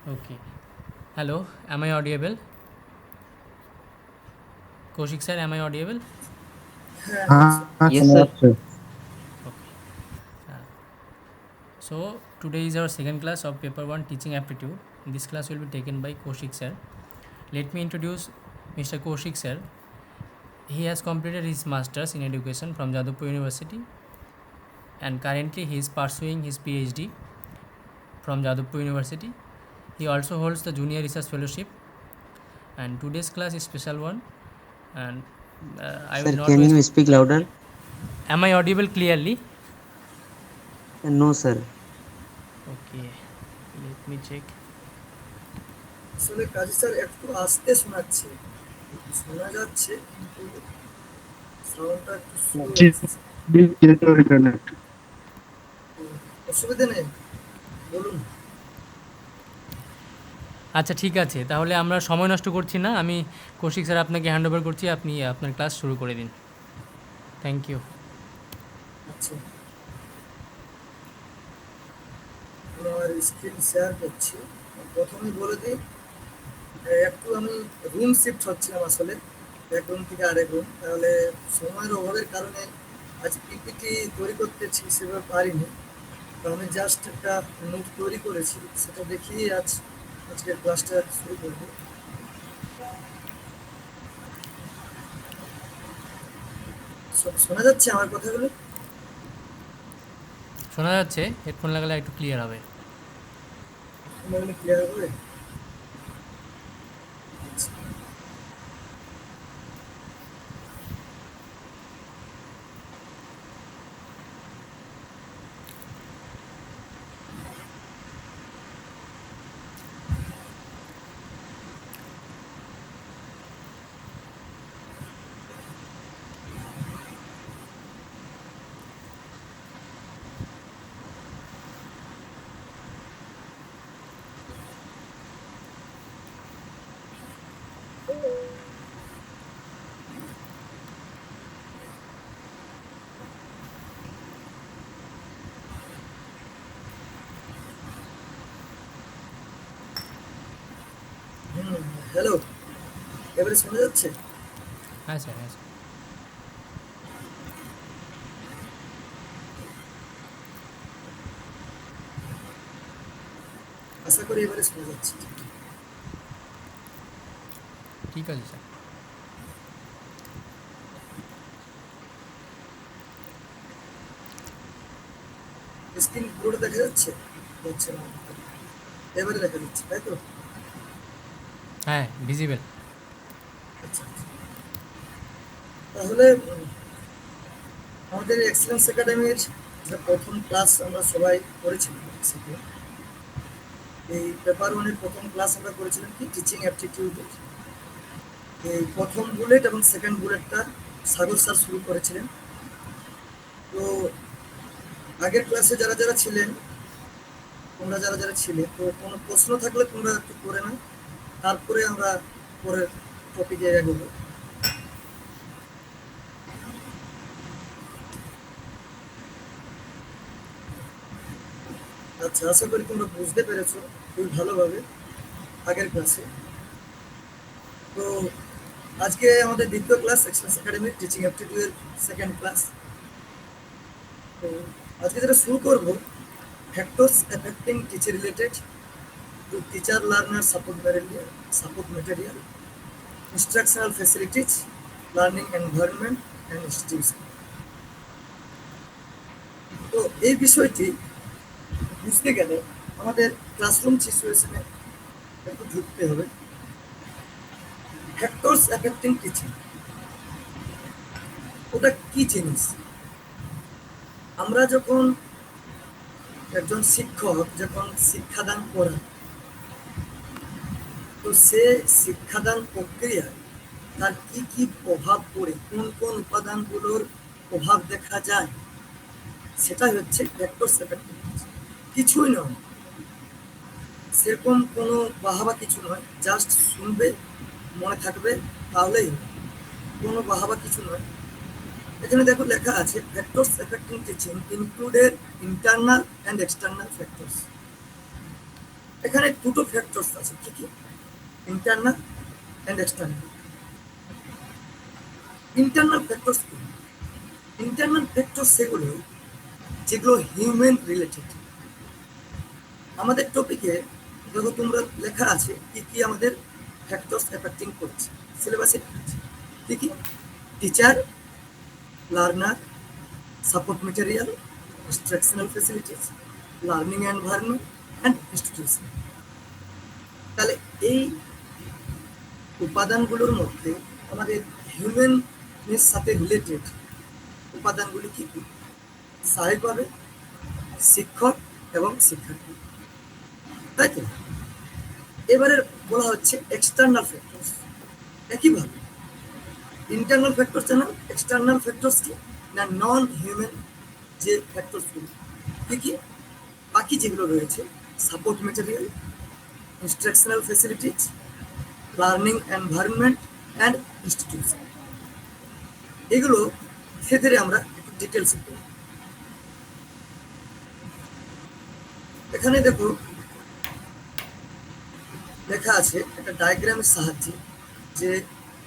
Okay. Hello, am I audible? Kaushik sir, am I audible? হ্যাঁ हाँ আচ্ছা हाँ Yes, सुना sir. आपसे Okay. Uh, so, today is our second class of paper 1 teaching aptitude. This class will be taken by Kaushik sir. Let me introduce Mr. Kaushik sir. He has completed his masters in education from Jadavpur University and currently he is pursuing his PhD from Jadavpur University. He also holds the Junior Research Fellowship, and today's class is special one, and I will Sir, not can waste. you speak louder? Am I audible clearly? No, sir. Okay, let me check. আসলে কাজী sir একটু আস্তে শোনাচ্ছে, শোনা যাচ্ছে কিন্তু সাউন্ডটা একটু slow जी আসছে। जी ये तो इंटरनेट তো অসুবিধা নেই, বলুন। আচ্ছা ঠিক আছে, তাহলে আমরা সময় নষ্ট করছি না, আমি কৌশিক স্যার আপনাকে হ্যান্ড ওভার করছি, আপনি আপনার ক্লাস শুরু করে দিন। Thank you. আচ্ছা, আমার স্ক্রিন শেয়ার করছি। প্রথমেই বলে দিই, একটু আমি রুম শিফট হচ্ছিলাম আসলে, এক রুম থেকে আরেক রুম, তাহলে সময়ের অভাবের কারণে আজ পিপিটি তৈরি করতেছি সেভাবে পারিনি। তো আমি জাস্ট একটা নোট তৈরি করেছি, সেটা দেখিয়ে আজকের ক্লাসটা শুরু করবো। শোনা যাচ্ছে আমার কথাগুলো? শোনা যাচ্ছে, হেডফোন লাগালে একটু ক্লিয়ার হবে। কথাগুলো ক্লিয়ার হবে? আচ্ছা। হ্যালো, এবারে শোনা যাচ্ছে? হ্যাঁ স্যার, হ্যাঁ স্যার। আশা করি এবারে শোনা যাচ্ছে। ঠিক আছে স্যার। স্ক্রিন পুরোটা দেখা যাচ্ছে? হচ্ছে না, এবারে দেখা যাচ্ছে তাই তো? হ্যাঁ, ভিজিবল। আচ্ছা আচ্ছা। তাহলে আমাদের এক্সেলেন্স একাডেমির যে প্রথম ক্লাস আমরা সবাই করেছিলাম একসাথে, এই পেপার ওয়ানের প্রথম ক্লাস আমরা করেছিলাম কি টিচিং অ্যাপটিটিউডের। এই প্রথম বুলেট এবং সেকেন্ড বুলেটটা সাগর স্যার শুরু করেছিলেন। তো আগের ক্লাসে যারা যারা ছিলেন, তোমরা যারা যারা ছিলে, তো কোনো প্রশ্ন থাকলে তোমরা একটু করে নাও, তারপরে আমরা পরের টপিকে এগোবো। আচ্ছা, আশা করি তোমরা বুঝতে পেরেছো খুবই ভালোভাবে আগের ক্লাসে। তো আজকে আমাদের দ্বিতীয় ক্লাস এক্সেলেন্স একাডেমির টিচিং অ্যাপটিটিউডের সেকেন্ড ক্লাস। তো আজকে যেটা শুরু করব, factors affecting teacher related to teacher learner support material, instructional facilities, learning environment and institution। তো এই বিষয়টি বুঝতে গেলে আমাদের ক্লাসরুম সিচুয়েশনে একটু ঢুকতে হবে। ফ্যাক্টরস এফেক্টিং টিচিং ওটা কি জিনিস? আমরা যখন একজন শিক্ষক যখন শিক্ষাদান করে, তো সে শিক্ষাদান প্রক্রিয়ায় তার কি কি প্রভাব পড়ে, কোন কোন উপাদানগুলোর প্রভাব দেখা যায়, সেটাই হচ্ছে ফ্যাক্টরস এফেক্টিং টিচিং। কিছুই নয়, সেরকম কোনো বাহাবা কিছু নয়, জাস্ট শুনবে, মনে থাকবে, তাহলেই হবে। কোনো বাহাবা কিছু নয়। এখানে দেখো লেখা আছে factors affecting teaching included internal and external factors. এখানে দুটো ফ্যাক্টরস আছে, কি কি? Internal and external. Internal factors কি? ইন্টারনাল ফ্যাক্টরস সেগুলো যেগুলো হিউম্যান রিলেটেড। আমাদের টপিকে দেখো তোমরা লেখা আছে কি কি আমাদের ফ্যাক্টরস এফেক্টিং করছে, সিলেবাসে কি কি? Teacher, learner, support material, instructional facilities, learning environment and institution. তাহলে এই উপাদানগুলোর মধ্যে আমাদের হিউম্যানের সাথে রিলেটেড উপাদানগুলি কি কি? স্বাভাবিকভাবে শিক্ষক এবং শিক্ষার্থী, তাই তো? এবারে বলা হচ্ছে এক্সটার্নাল ফ্যাক্টরস। একইভাবে ইন্টারনাল ফ্যাক্টরস জানা, এক্সটার্নাল ফ্যাক্টরস কি না? নন হিউম্যান যে ফ্যাক্টরসগুলো কি কি? বাকি যেগুলো রয়েছে, support material, instructional facilities, learning environment and institution. এগুলো ধীরে ধীরে আমরা একটু ডিটেলস করি। এখানে দেখো লেখা আছে একটা ডায়াগ্রামের সাহায্যে যে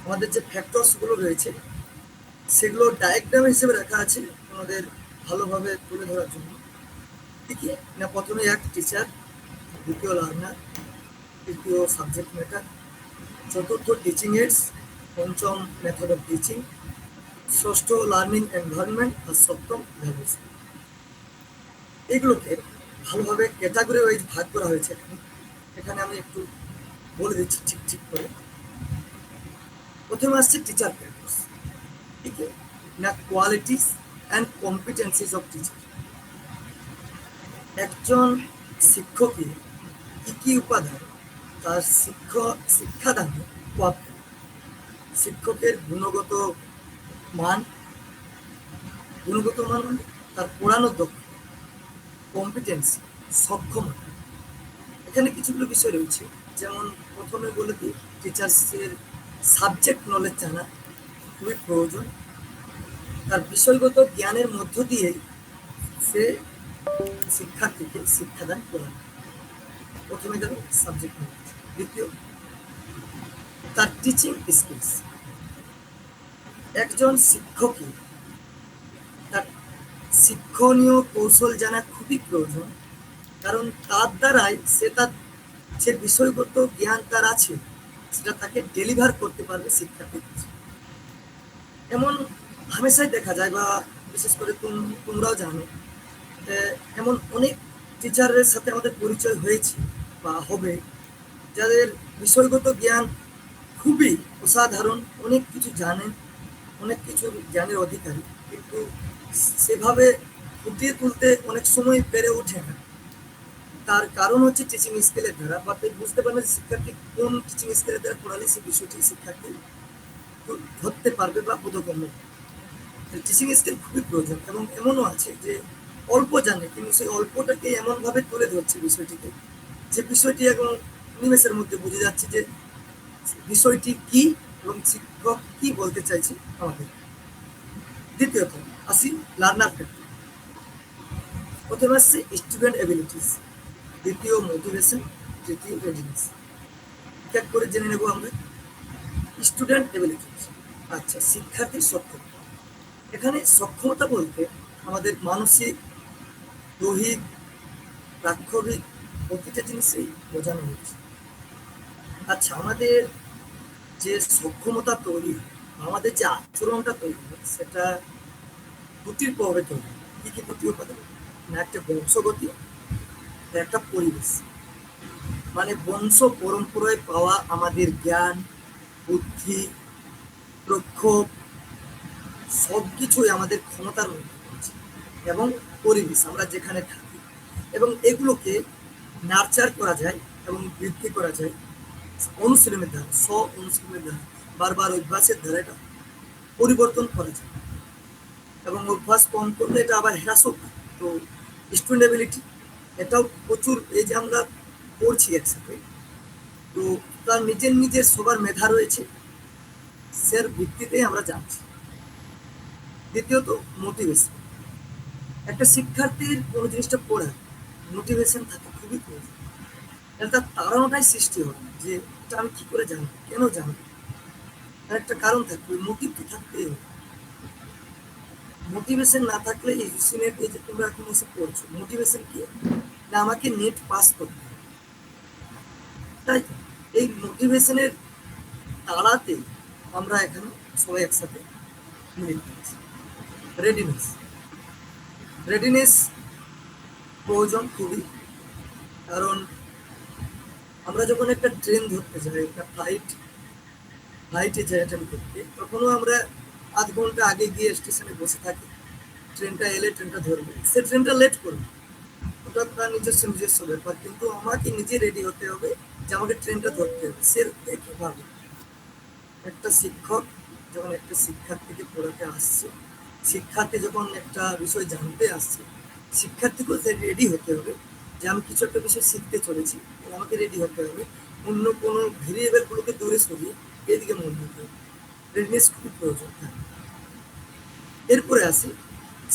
আমাদের যে ফ্যাক্টরসগুলো রয়েছে সেগুলো ডায়াগ্রাম হিসেবে রাখা আছে আমাদের ভালোভাবে তুলে ধরার জন্য। কি কি না? প্রথমে এক টিচার, দ্বিতীয় লার্নার, তৃতীয় সাবজেক্ট ম্যাটার, চতুর্থ টিচিং এইডস, পঞ্চম মেথড অফ টিচিং, ষষ্ঠ লার্নিং এনভায়রনমেন্ট আর সপ্তম ভ্যালুস। এগুলোকে ভালোভাবে ক্যাটাগরি ওয়াইজ ভাগ করা হয়েছে। এখানে আমি একটু বলে দিচ্ছি ঠিক ঠিক করে। প্রথমে আসছে টিচার ফ্যাক্টরস। ঠিক না? Qualities and competencies of teacher. একজন শিক্ষকের কি কি উপাদান তার শিক্ষাদানে প্রাপ্য? শিক্ষকের গুণগত মান, মানে তার পড়ানোর দক্ষতা, কম্পিটেন্সি, সক্ষমতা। এখানে কিছুগুলো বিষয় রয়েছে, যেমন প্রথমে বলে দিই টিচার্সের সাবজেক্ট নলেজ জানা খুবই প্রয়োজন। তার বিষয়গত জ্ঞানের মধ্য দিয়ে সে শিক্ষার্থীকে শিক্ষাদান করানো। প্রথমে গেল সাবজেক্ট নলেজ। দ্বিতীয় তার টিচিং স্কিলস। একজন শিক্ষকের তার শিক্ষণীয় কৌশল জানা খুবই প্রয়োজন, কারণ তার দ্বারাই সে তার যে বিষয়গত জ্ঞান তার আছে সেটা তাকে ডেলিভার করতে পারবে শিক্ষার্থীর কাছে। এমন হামেশাই দেখা যায়, বা বিশেষ করে তোমরাও জানো, এমন অনেক টিচারের সাথে আমাদের পরিচয় হয়েছে বা হবে যাদের বিষয়গত জ্ঞান খুবই অসাধারণ, অনেক কিছু জানেন, অনেক কিছু জ্ঞানের অধিকারী, কিন্তু সেভাবে ফুটিয়ে তুলতে অনেক সময় পেরে ওঠে না। তার কারণ হচ্ছে টিচিং স্কিলের দ্বারা, বা বুঝতে পারবে শিক্ষার্থী কোন টিচিং স্কিলের দ্বারা পড়ালে সেই বিষয়টি শিক্ষার্থী ধরতে পারবে বা বোধগম্য। টিচিং স্কিল খুবই প্রয়োজন, এবং এমনও আছে যে অল্প জানে কিন্তু সেই অল্পটাকে এমনভাবে তুলে ধরছে বিষয়টিকে যে বিষয়টি এখন নিমেষের মধ্যে বুঝে যাচ্ছে যে বিষয়টি কি এবং শিক্ষক কি বলতে চাইছে আমাদের। দ্বিতীয়ত আসি লার্নার ফ্যাক্টর। প্রথমে আসছে স্টুডেন্ট এবিলিটিস, দ্বিতীয় মোটিভেশন, তৃতীয় রেডিনেস। এক করে জেনে নেব আমরা। স্টুডেন্ট এবিলিটিস, আচ্ছা, শিক্ষার্থীর সক্ষমতা। এখানে সক্ষমতা বলতে আমাদের মানসিক, দৈহিক, প্রাক্ষবিক প্রতিটা জিনিসই বোঝানো হচ্ছে। আচ্ছা, আমাদের যে সক্ষমতা তৈরি হয়, আমাদের যে আচরণটা তৈরি হয়, সেটা দুটির প্রভাবে তৈরি হয়। কি কি দুটি উপাদান? না একটা বংশগতি, একটা পরিবেশ। মানে বংশ পরম্পরায় পাওয়া আমাদের জ্ঞান, বুদ্ধি, প্রক্ষোভ সবকিছুই আমাদের ক্ষমতার মধ্যে রয়েছে, এবং পরিবেশ আমরা যেখানে থাকি, এবং এগুলোকে নার্চার করা যায় এবং বৃদ্ধি করা যায় অনুশীলনের দ্বারা, অনুশীলনের দ্বারা, বারবার অভ্যাসের দ্বারা এটা পরিবর্তন করা যায়, এবং অভ্যাস কম করলে এটা আবার হ্রাসও পায়। তো স্টুডেন্ট এবিলিটি এটাও প্রচুর, এই যে আমরা পড়ছি একসাথে, তো তার নিজের সবার মেধা রয়েছে, সের ভিত্তিতে আমরা জানছি। দ্বিতীয়ত মোটিভেশন। একটা শিক্ষার্থীর কোনো জিনিসটা পড়ার মোটিভেশন থাকে খুবই প্রয়োজন। এটা তাড়ানোটাই সৃষ্টি হবে যে এটা আমি কি করে জানবো, কেন জানবো, তার একটা কারণ থাকবে, মোটিভ তো থাকতেই হবে। মোটিভেশন না থাকলে এই ইউসিনেট এই যে তোমরা এখন এসে পড়ছো, মোটিভেশন কি না আমাকে নেট পাস করতে হবে, তাই তো? এই মোটিভেশনের তাড়াতে আমরা এখানে সবাই একসাথে মিলে নিচ্ছি। রেডিনেস, রেডিনেস প্রয়োজন খুবই, কারণ আমরা যখন একটা ট্রেন ধরতে যাই, একটা ফ্লাইটে যাই অ্যাটেন্ড করতে, তখনও আমরা আধ ঘন্টা আগে গিয়ে স্টেশনে বসে থাকি, ট্রেনটা এলে ট্রেনটা ধরবে, সে ট্রেনটা লেট করবে, ওটা তার নিজস্ব ব্যাপার, কিন্তু আমাকে নিজে রেডি হতে হবে যে আমাকে ট্রেনটা ধরতে হবে। সে একইভাবে একটা শিক্ষক যখন একটা শিক্ষার্থীকে পড়াতে আসছে, শিক্ষার্থী যখন একটা বিষয় জানতে আসছে, শিক্ষার্থীকে রেডি হতে হবে যে আমি কিছু একটা বিষয় শিখতে চলেছি, আমাকে রেডি হতে হবে, অন্য কোনো ভেরিয়েবলগুলোকে দূরে সরিয়ে এদিকে মন দিতে হবে। রেডিনেস খুবই প্রয়োজন। এরপরে আসি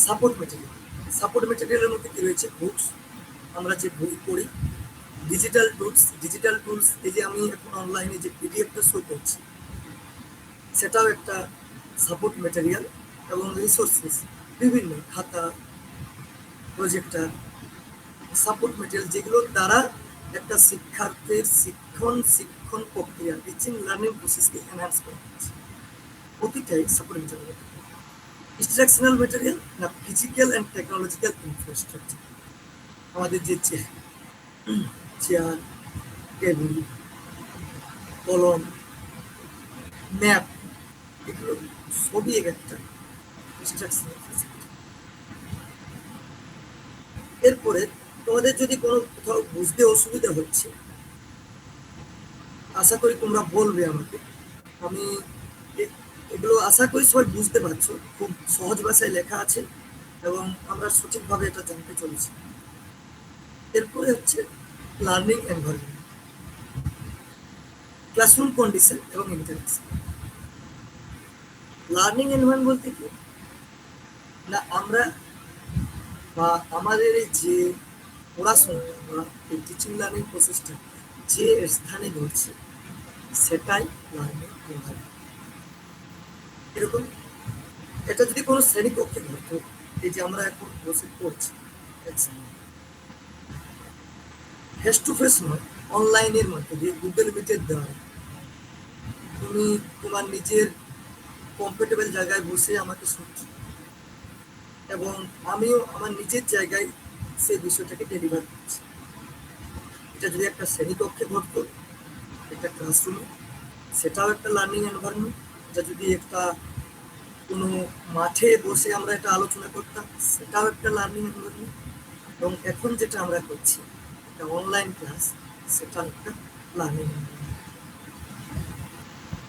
সাপোর্ট মেটেরিয়াল। সাপোর্ট মেটেরিয়ালের মধ্যে কি রয়েছে? বুকস, আমরা যে বই পড়ি, ডিজিটাল টুলস, এই যে আমি এখন অনলাইনে যে পিডিএফটা শো করছি, সেটাও একটা সাপোর্ট মেটেরিয়াল। এবং রিসোর্সেস, বিভিন্ন খাতা, প্রজেক্টার, সাপোর্ট মেটেরিয়াল, যেগুলোর দ্বারা একটা শিক্ষার্থীর শিক্ষণ প্রক্রিয়া, টিচিং লার্নিং প্রসেসকে এনহ্যান্স করা হচ্ছে। প্রতিটাই সাপোর্ট মেটেরিয়াল। ইনস্ট্রাকশনাল মেটেরিয়াল না ফিজিক্যাল অ্যান্ড টেকনোলজিক্যাল ইনফ্রাস্ট্রাকচার, আমাদের যে চেয়ার, টেবিল, কলম, ম্যাপ, এগুলো সবই একটা ইনস্ট্রাকশনাল ফেসিলিটি। এরপরে তোমাদের যদি কোনো কোথাও বুঝতে অসুবিধা হচ্ছে, আশা করি তোমরা বলবে আমাকে, আমি এগুলো আশা করি সবাই বুঝতে পারছো, খুব সহজ ভাষায় লেখা আছে এবং আমরা সঠিকভাবে এটা জানতে চলেছি। এরপরে হচ্ছে লার্নিং এনভায়রনমেন্ট, ক্লাসরুম কন্ডিশন এবং ইন্টারেকশন। লার্নিং এনভায়রনমেন্ট বলতে কি না, আমরা বা আমাদের এই যে পড়াশোনাটা বা এই টিচিং লার্নিং প্রসেসটা যে স্থানে ঘটছে, সেটাই লার্নিং এনভায়রনমেন্ট। এরকম এটা যদি কোনো শ্রেণীকক্ষে ঘটতো, এই যে আমরা এখন বসে পড়ছি, ফেস টু ফেস নয়, অনলাইনের মাধ্যমে গুগল মিটের দ্বারা তুমি তোমার নিজের কমফোর্টেবল জায়গায় বসে আমাকে শুনছো এবং আমিও আমার নিজের জায়গায় সেই বিষয়টাকে ডেলিভার করছি। এটা যদি একটা শ্রেণীকক্ষে ঘটতো, একটা ক্লাসরুমে, সেটাও একটা লার্নিং এনভায়রনমেন্ট। এটা যদি একটা কোনো মাঠে বসে আমরা একটা আলোচনা করতাম, সেটাও একটা লার্নিং এনভায়রনমেন্ট। এবং এখন যেটা আমরা করছি, একটা অনলাইন ক্লাস, সেটা একটা লার্নিং এনভায়রনমেন্ট।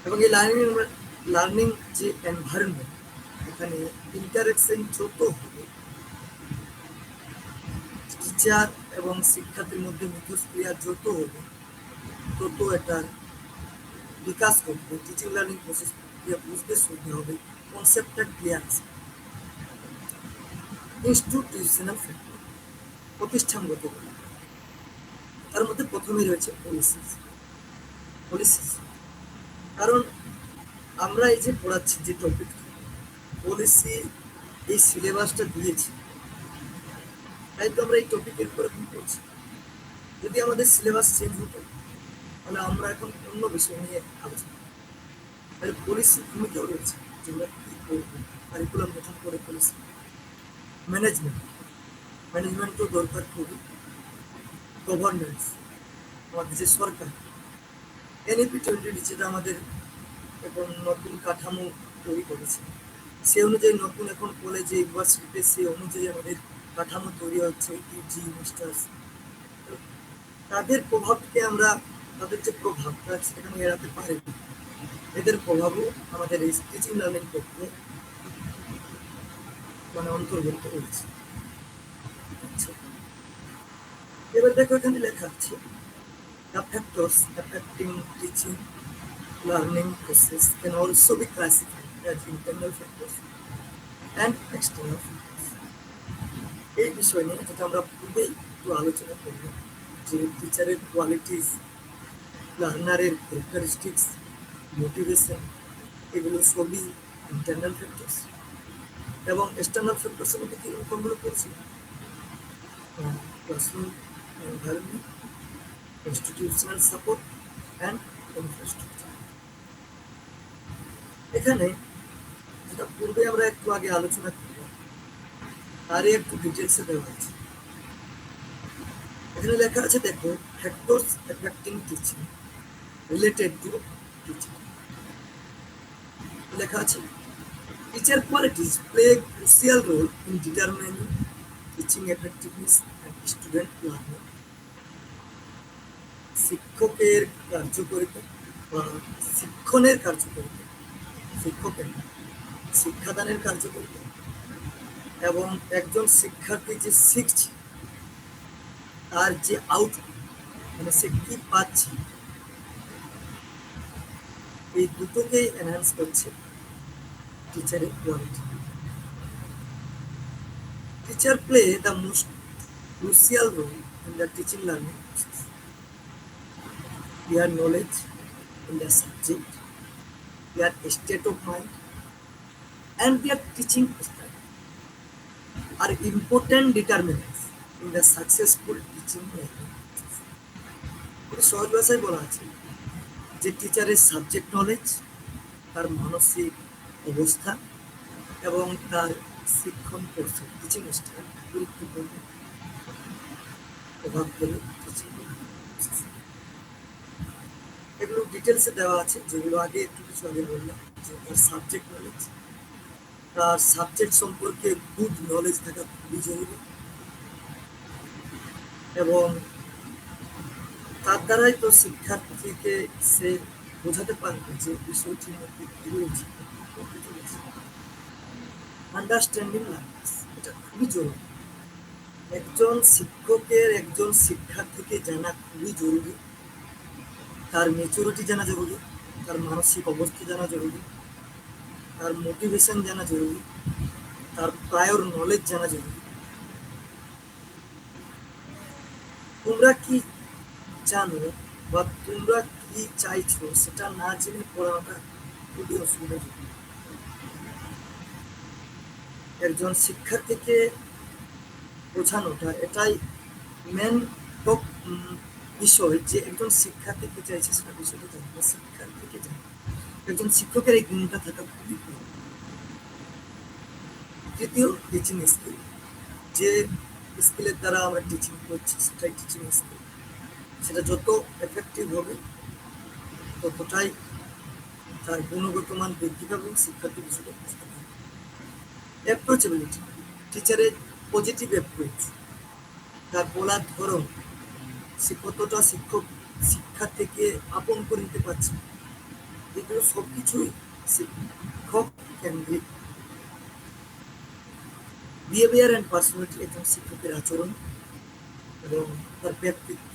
এবং এই লার্নিং যে এনভায়রনমেন্ট, এখানে ইন্টারেকশন যত হবে, টিচার এবং শিক্ষার্থীর মধ্যে মিথস্ক্রিয়া যত হবে, তত এটার বিকাশ করবে, টিচিং লার্নিং প্রসেস প্রক্রিয়া বুঝতে সুবিধা হবে, কনসেপ্টটা ক্লিয়ার আছে। ইনস্টিটিউশনাল ফ্যাক্টর, প্রতিষ্ঠানগত, তার মধ্যে প্রথমেই রয়েছে পলিসিস। কারণ আমরা এই যে পড়াচ্ছি যে টপিক, পলিসি এই সিলেবাসটা দিয়েছি, তাই তো আমরা এই টপিকের উপরে পড়ছি। যদি আমাদের সিলেবাস চেঞ্জ হতো, তাহলে আমরা এখন অন্য বিষয় নিয়ে আলোচনা, তাহলে পলিসি ভূমিকাও রয়েছে, যেগুলো কী করবো, কারিকুলাম গঠন করে পলিসি। ম্যানেজমেন্টও দরকার খুবই। গভর্নেন্স, আমাদের যে সরকার, এনইপি 2020 যেটা আমাদের এখন নতুন কাঠামো তৈরি করেছে, সে অনুযায়ী নতুন এখন কলেজে, ইউনিভার্সিটিতে সে অনুযায়ী আমাদের কাঠামো তৈরি হচ্ছে, ইউজি, মাস্টার্স। তাদের প্রভাবকে আমরা, তাদের যে প্রভাবটা সেখানে এড়াতে পারি, এদের প্রভাবও আমাদের এই টিচিং লার্নিং করতে মানে অন্তর্ভুক্ত রয়েছে। আচ্ছা, এবার দেখো এখানে লেখা আছে the factors affecting teaching learning process can also be classified as internal factors and external factors. এই বিষয় নিয়ে যেটা আমরা পূর্বেই একটু আলোচনা করলাম, যে টিচারের কোয়ালিটিস, লার্নারের ক্যারেক্টারিস্টিক্স, মোটিভেশন, এগুলো সবই ইন্টারনাল ফ্যাক্টরস। এবং এক্সটার্নাল ফ্যাক্টরসের মধ্যে কী কোনগুলো পড়ছি? Classroom environment, institutional support and infrastructure. এখানে যেটা পূর্বে আমরা একটু আগে আলোচনা করলাম তারই একটু ডিটেলসে দেওয়া আছে। এখানে লেখা আছে, দেখো, factors affecting teaching related to teaching. লেখা আছে, teacher qualities play a crucial role in determining teaching effectiveness and student learning. শিক্ষকের কার্যকারিতা বা শিক্ষণের কার্যকারিতা, শিক্ষকের শিক্ষাদানের কার্যকারিতা এবং একজন শিক্ষার্থী যে শিখছে তার যে আউটপুট, মানে সে কি পাচ্ছে, এই দুটোকেই এনহ্যান্স করছে টিচারের quality. Teacher play the most crucial role in the teaching learning process. Their knowledge in the subject, their state of mind, and their teaching style are important determinants in the successful teaching learning process. খুব সহজ ভাষায় বলা আছে যে টিচারের subject knowledge, তার মানসিক অবস্থা এবং তার শিক্ষণ কৌশল, টিচিং স্টাইল গুরুত্বপূর্ণ প্রভাব ফেলে টিচিং। এগুলো ডিটেলসে দেওয়া আছে, যেগুলো আগে একটু কিছু আগে বললাম, যে তার সাবজেক্ট নলেজ, তার সাবজেক্ট সম্পর্কে গুড নলেজ থাকা খুবই জরুরি এবং তার দ্বারাই তো শিক্ষার্থীকে সে বোঝাতে পারবে যে বিষয়টির মধ্যে কী রয়েছে, আন্ডারস্ট্যান্ডিং ল্যাঙ্গুয়েজ, এটা খুবই জরুরি। একজন শিক্ষকের একজন শিক্ষার্থীকে জানা খুবই জরুরি, তার ম্যাচুরিটি জানা জরুরি, তার মানসিক অবস্থা জানা জরুরি, তার মোটিভেশন জানা জরুরি, তার প্রায়র নলেজ জানা জরুরি। তোমরা কি জানো বা তোমরা কি চাইছো সেটা না জেনে পড়ানোটা খুবই অসুবিধাজনক। একজন শিক্ষার্থীকে বোঝানোটা এটাই মেন টপ বিষয়, যে একজন শিক্ষার্থীকে চাইছে সেটা বিষয়টা জানে বা শিক্ষার্থীকে জানে। একজন শিক্ষকের এই গুণটা থাকা খুবই প্রয়োজন। তৃতীয়, টিচিং স্কিল। যে স্কিলের দ্বারা আমরা টিচিং করছি সেটাই টিচিং স্কিল। সেটা যত এফেক্টিভ হবে ততটাই তার গুণগত মান বৃদ্ধি পাবে এবং শিক্ষার্থী বিষয়টা বুঝতে পারবে। অ্যাপ্রোচেবিলিটি, টিচারের পজিটিভ অ্যাপ্রোচ, তার বলার ধরন, সে কতটা শিক্ষার্থীকে আপন করে নিতে পারছে, এগুলো সব কিছুই শিক্ষক কেন্দ্রিক। বিহেভিয়ার অ্যান্ড পার্সোনালিটি, একজন শিক্ষকের আচরণ এবং তার ব্যক্তিত্ব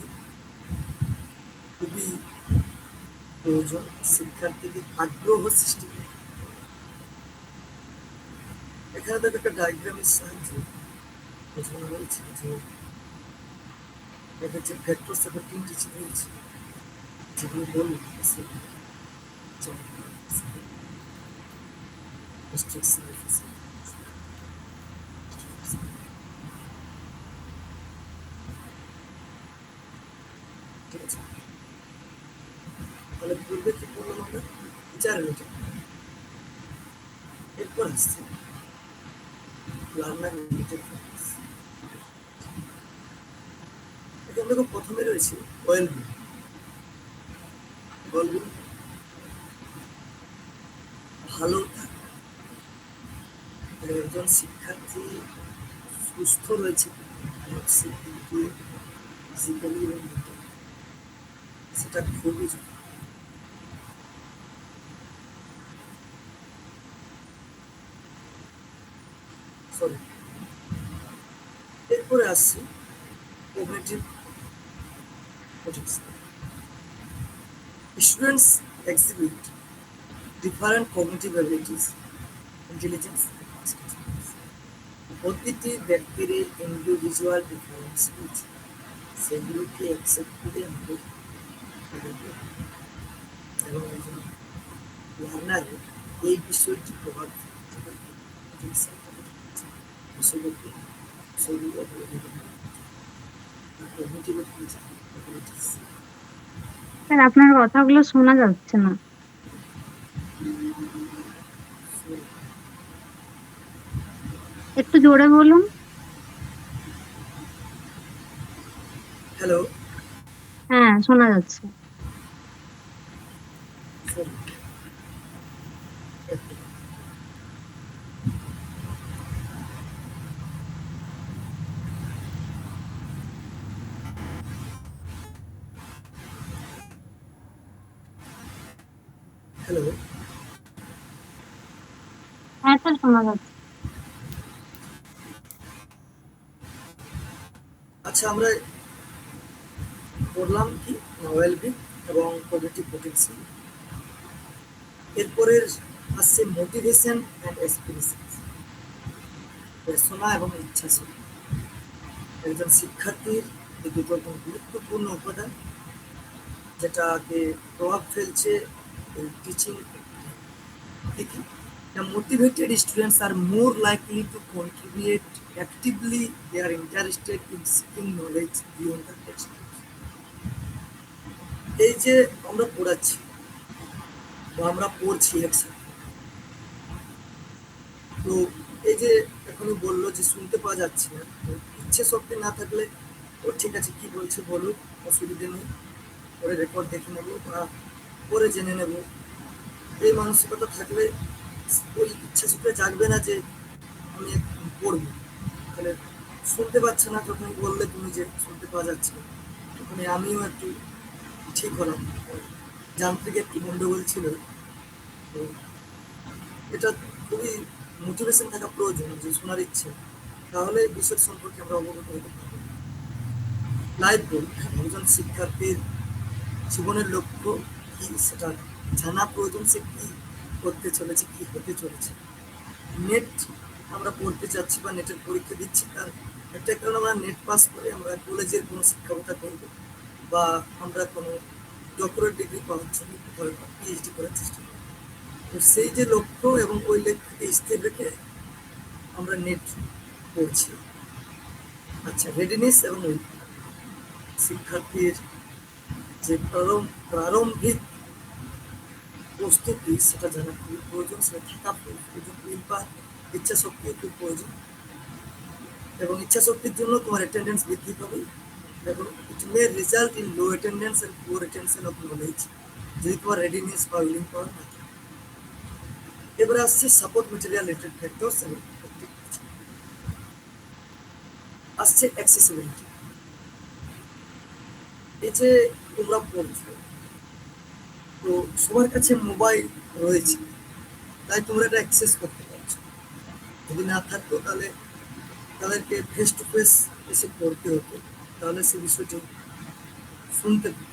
খুবই প্রয়োজন শিক্ষার্থীদের আগ্রহ সৃষ্টি করে। এখানে তাদের একটা ডায়াগ্রামের সাহায্যে বোঝানো হয়েছে যে দেখা যাচ্ছে ফ্যাক্টরস এফেক্টিং টিচিং রয়েছে, যেগুলো বলল ঠিক আছে। তাহলে পূর্বে কি বললাম আমরা? Teacher related. এরপর আসছে লার্নার রিলেটেড ফ্যাক্টরস। এখানে দেখো প্রথমে রয়েছে ওয়েলবিং। ওয়েলবিং ভালো থাকা, একজন শিক্ষার্থী সুস্থ রয়েছে ফিজিক্যালি এবং মেন্টালি, সেটা খুবই জরুরি। সরি, এরপরে আসছি cognitive potential. Students exhibit different cognitive abilities, intelligence. প্রতিটি ব্যক্তির ইন্ডিভিজুয়াল ডিফারেন্স রয়েছে, সেগুলোকে অ্যাকসেপ্ট করে আমাদের এবং একজন লার্নারের এই বিষয়টি প্রভাব বিষয়গুলোকে বিষয়গুলো মোটিভেট করেছে। স্যার আপনার কথাগুলো শোনা যাচ্ছে না। একটু জোরে বলুন। হ্যালো, হ্যাঁ, শোনা যাচ্ছে। হ্যালো, হ্যাঁ স্যার, শোনা যাচ্ছে। আচ্ছা আমরা পড়লাম কি ওয়েলবিং এবং কগনিটিভ পোটেনশিয়াল। এরপরে আসছে মোটিভেশন অ্যান্ড এক্সপিরিয়েন্স, পের্সোনা এবং ইচ্ছা শক্তি। একজন শিক্ষার্থীর এই দুটো গুরুত্বপূর্ণ উপাদান যেটাকে প্রভাব ফেলছে টিচিং। দেখি, the motivated students are more likely to contribute actively. They are interested in seeking knowledge beyond the textbook. এই যে আমরা পড়াচ্ছি বা আমরা পড়ছি একসাথে, তো এই যে এখনই বললো যে শুনতে পাওয়া যাচ্ছে না, তো ইচ্ছে শক্তি না থাকলে ও ঠিক আছে কি বলছে বলুক, অসুবিধে নেই, পরে রেকর্ড দেখে নেবো বা পরে জেনে নেব। এই মানসিকতা থাকলে ওই ইচ্ছা শক্তি জাগবে না যে আমি পড়বো। তাহলে শুনতে পাচ্ছে না, যখন বললে তুমি যে শুনতে পাওয়া যাচ্ছে না, তখন আমিও একটু ঠিক হলাম, যান্ত্রিক একটু গন্ডগোল ছিল। তো এটা খুবই মোটিভেশন থাকা প্রয়োজন যে শোনার ইচ্ছে, তাহলে বিষয় সম্পর্কে আমরা অবগত হতে পারবো। লাইফ গোল, একজন শিক্ষার্থীর জীবনের লক্ষ্য কি সেটা জানা প্রয়োজন, সে কি করতে চলেছে, কি হতে চলেছে। নেট আমরা পড়তে চাচ্ছি বা নেটের পরীক্ষা দিচ্ছি, তার একটা কারণ আমরা নেট পাস করে আমরা কলেজের কোনো শিক্ষকতা করব বা আমরা কোনো ডক্টরেট ডিগ্রি পাওয়ার জন্য পিএইচডি করার চেষ্টা করব। তো সেই যে লক্ষ্য এবং ওই লক্ষ্যকে স্থির রেখে আমরা নেট পড়ছি। আচ্ছা, রেডিনেস এবং শিক্ষার্থীর যে প্রারম্ভিক প্রস্তুতি সেটা জানা খুবই প্রয়োজন, সেটা থাকা প্রয়োজন, বা ইচ্ছা শক্তিও খুব প্রয়োজন। এবং ইচ্ছা শক্তির জন্য তোমার অ্যাটেন্ডেন্স বৃদ্ধি পাবে এবং it may result in low attendance and poor retention of knowledge যদি তোমার রেডিনেস বা উইলিং পাওয়ার না থাকে। এবারে আসছে সাপোর্ট মেটেরিয়াল রিলেটেড ফ্যাক্টরস এবং আসছে অ্যাক্সেসিবিলিটি। এই যে তোমরা পড়ছো, তো সবার কাছে মোবাইল রয়েছে, তাই তোমরা এটা অ্যাক্সেস করতে পারছো। যদি না থাকতো তাহলে তাদেরকে ফেস টু ফেস এসে পড়তে হতো, তাহলে সে বিষয়টি শুনতে পেত।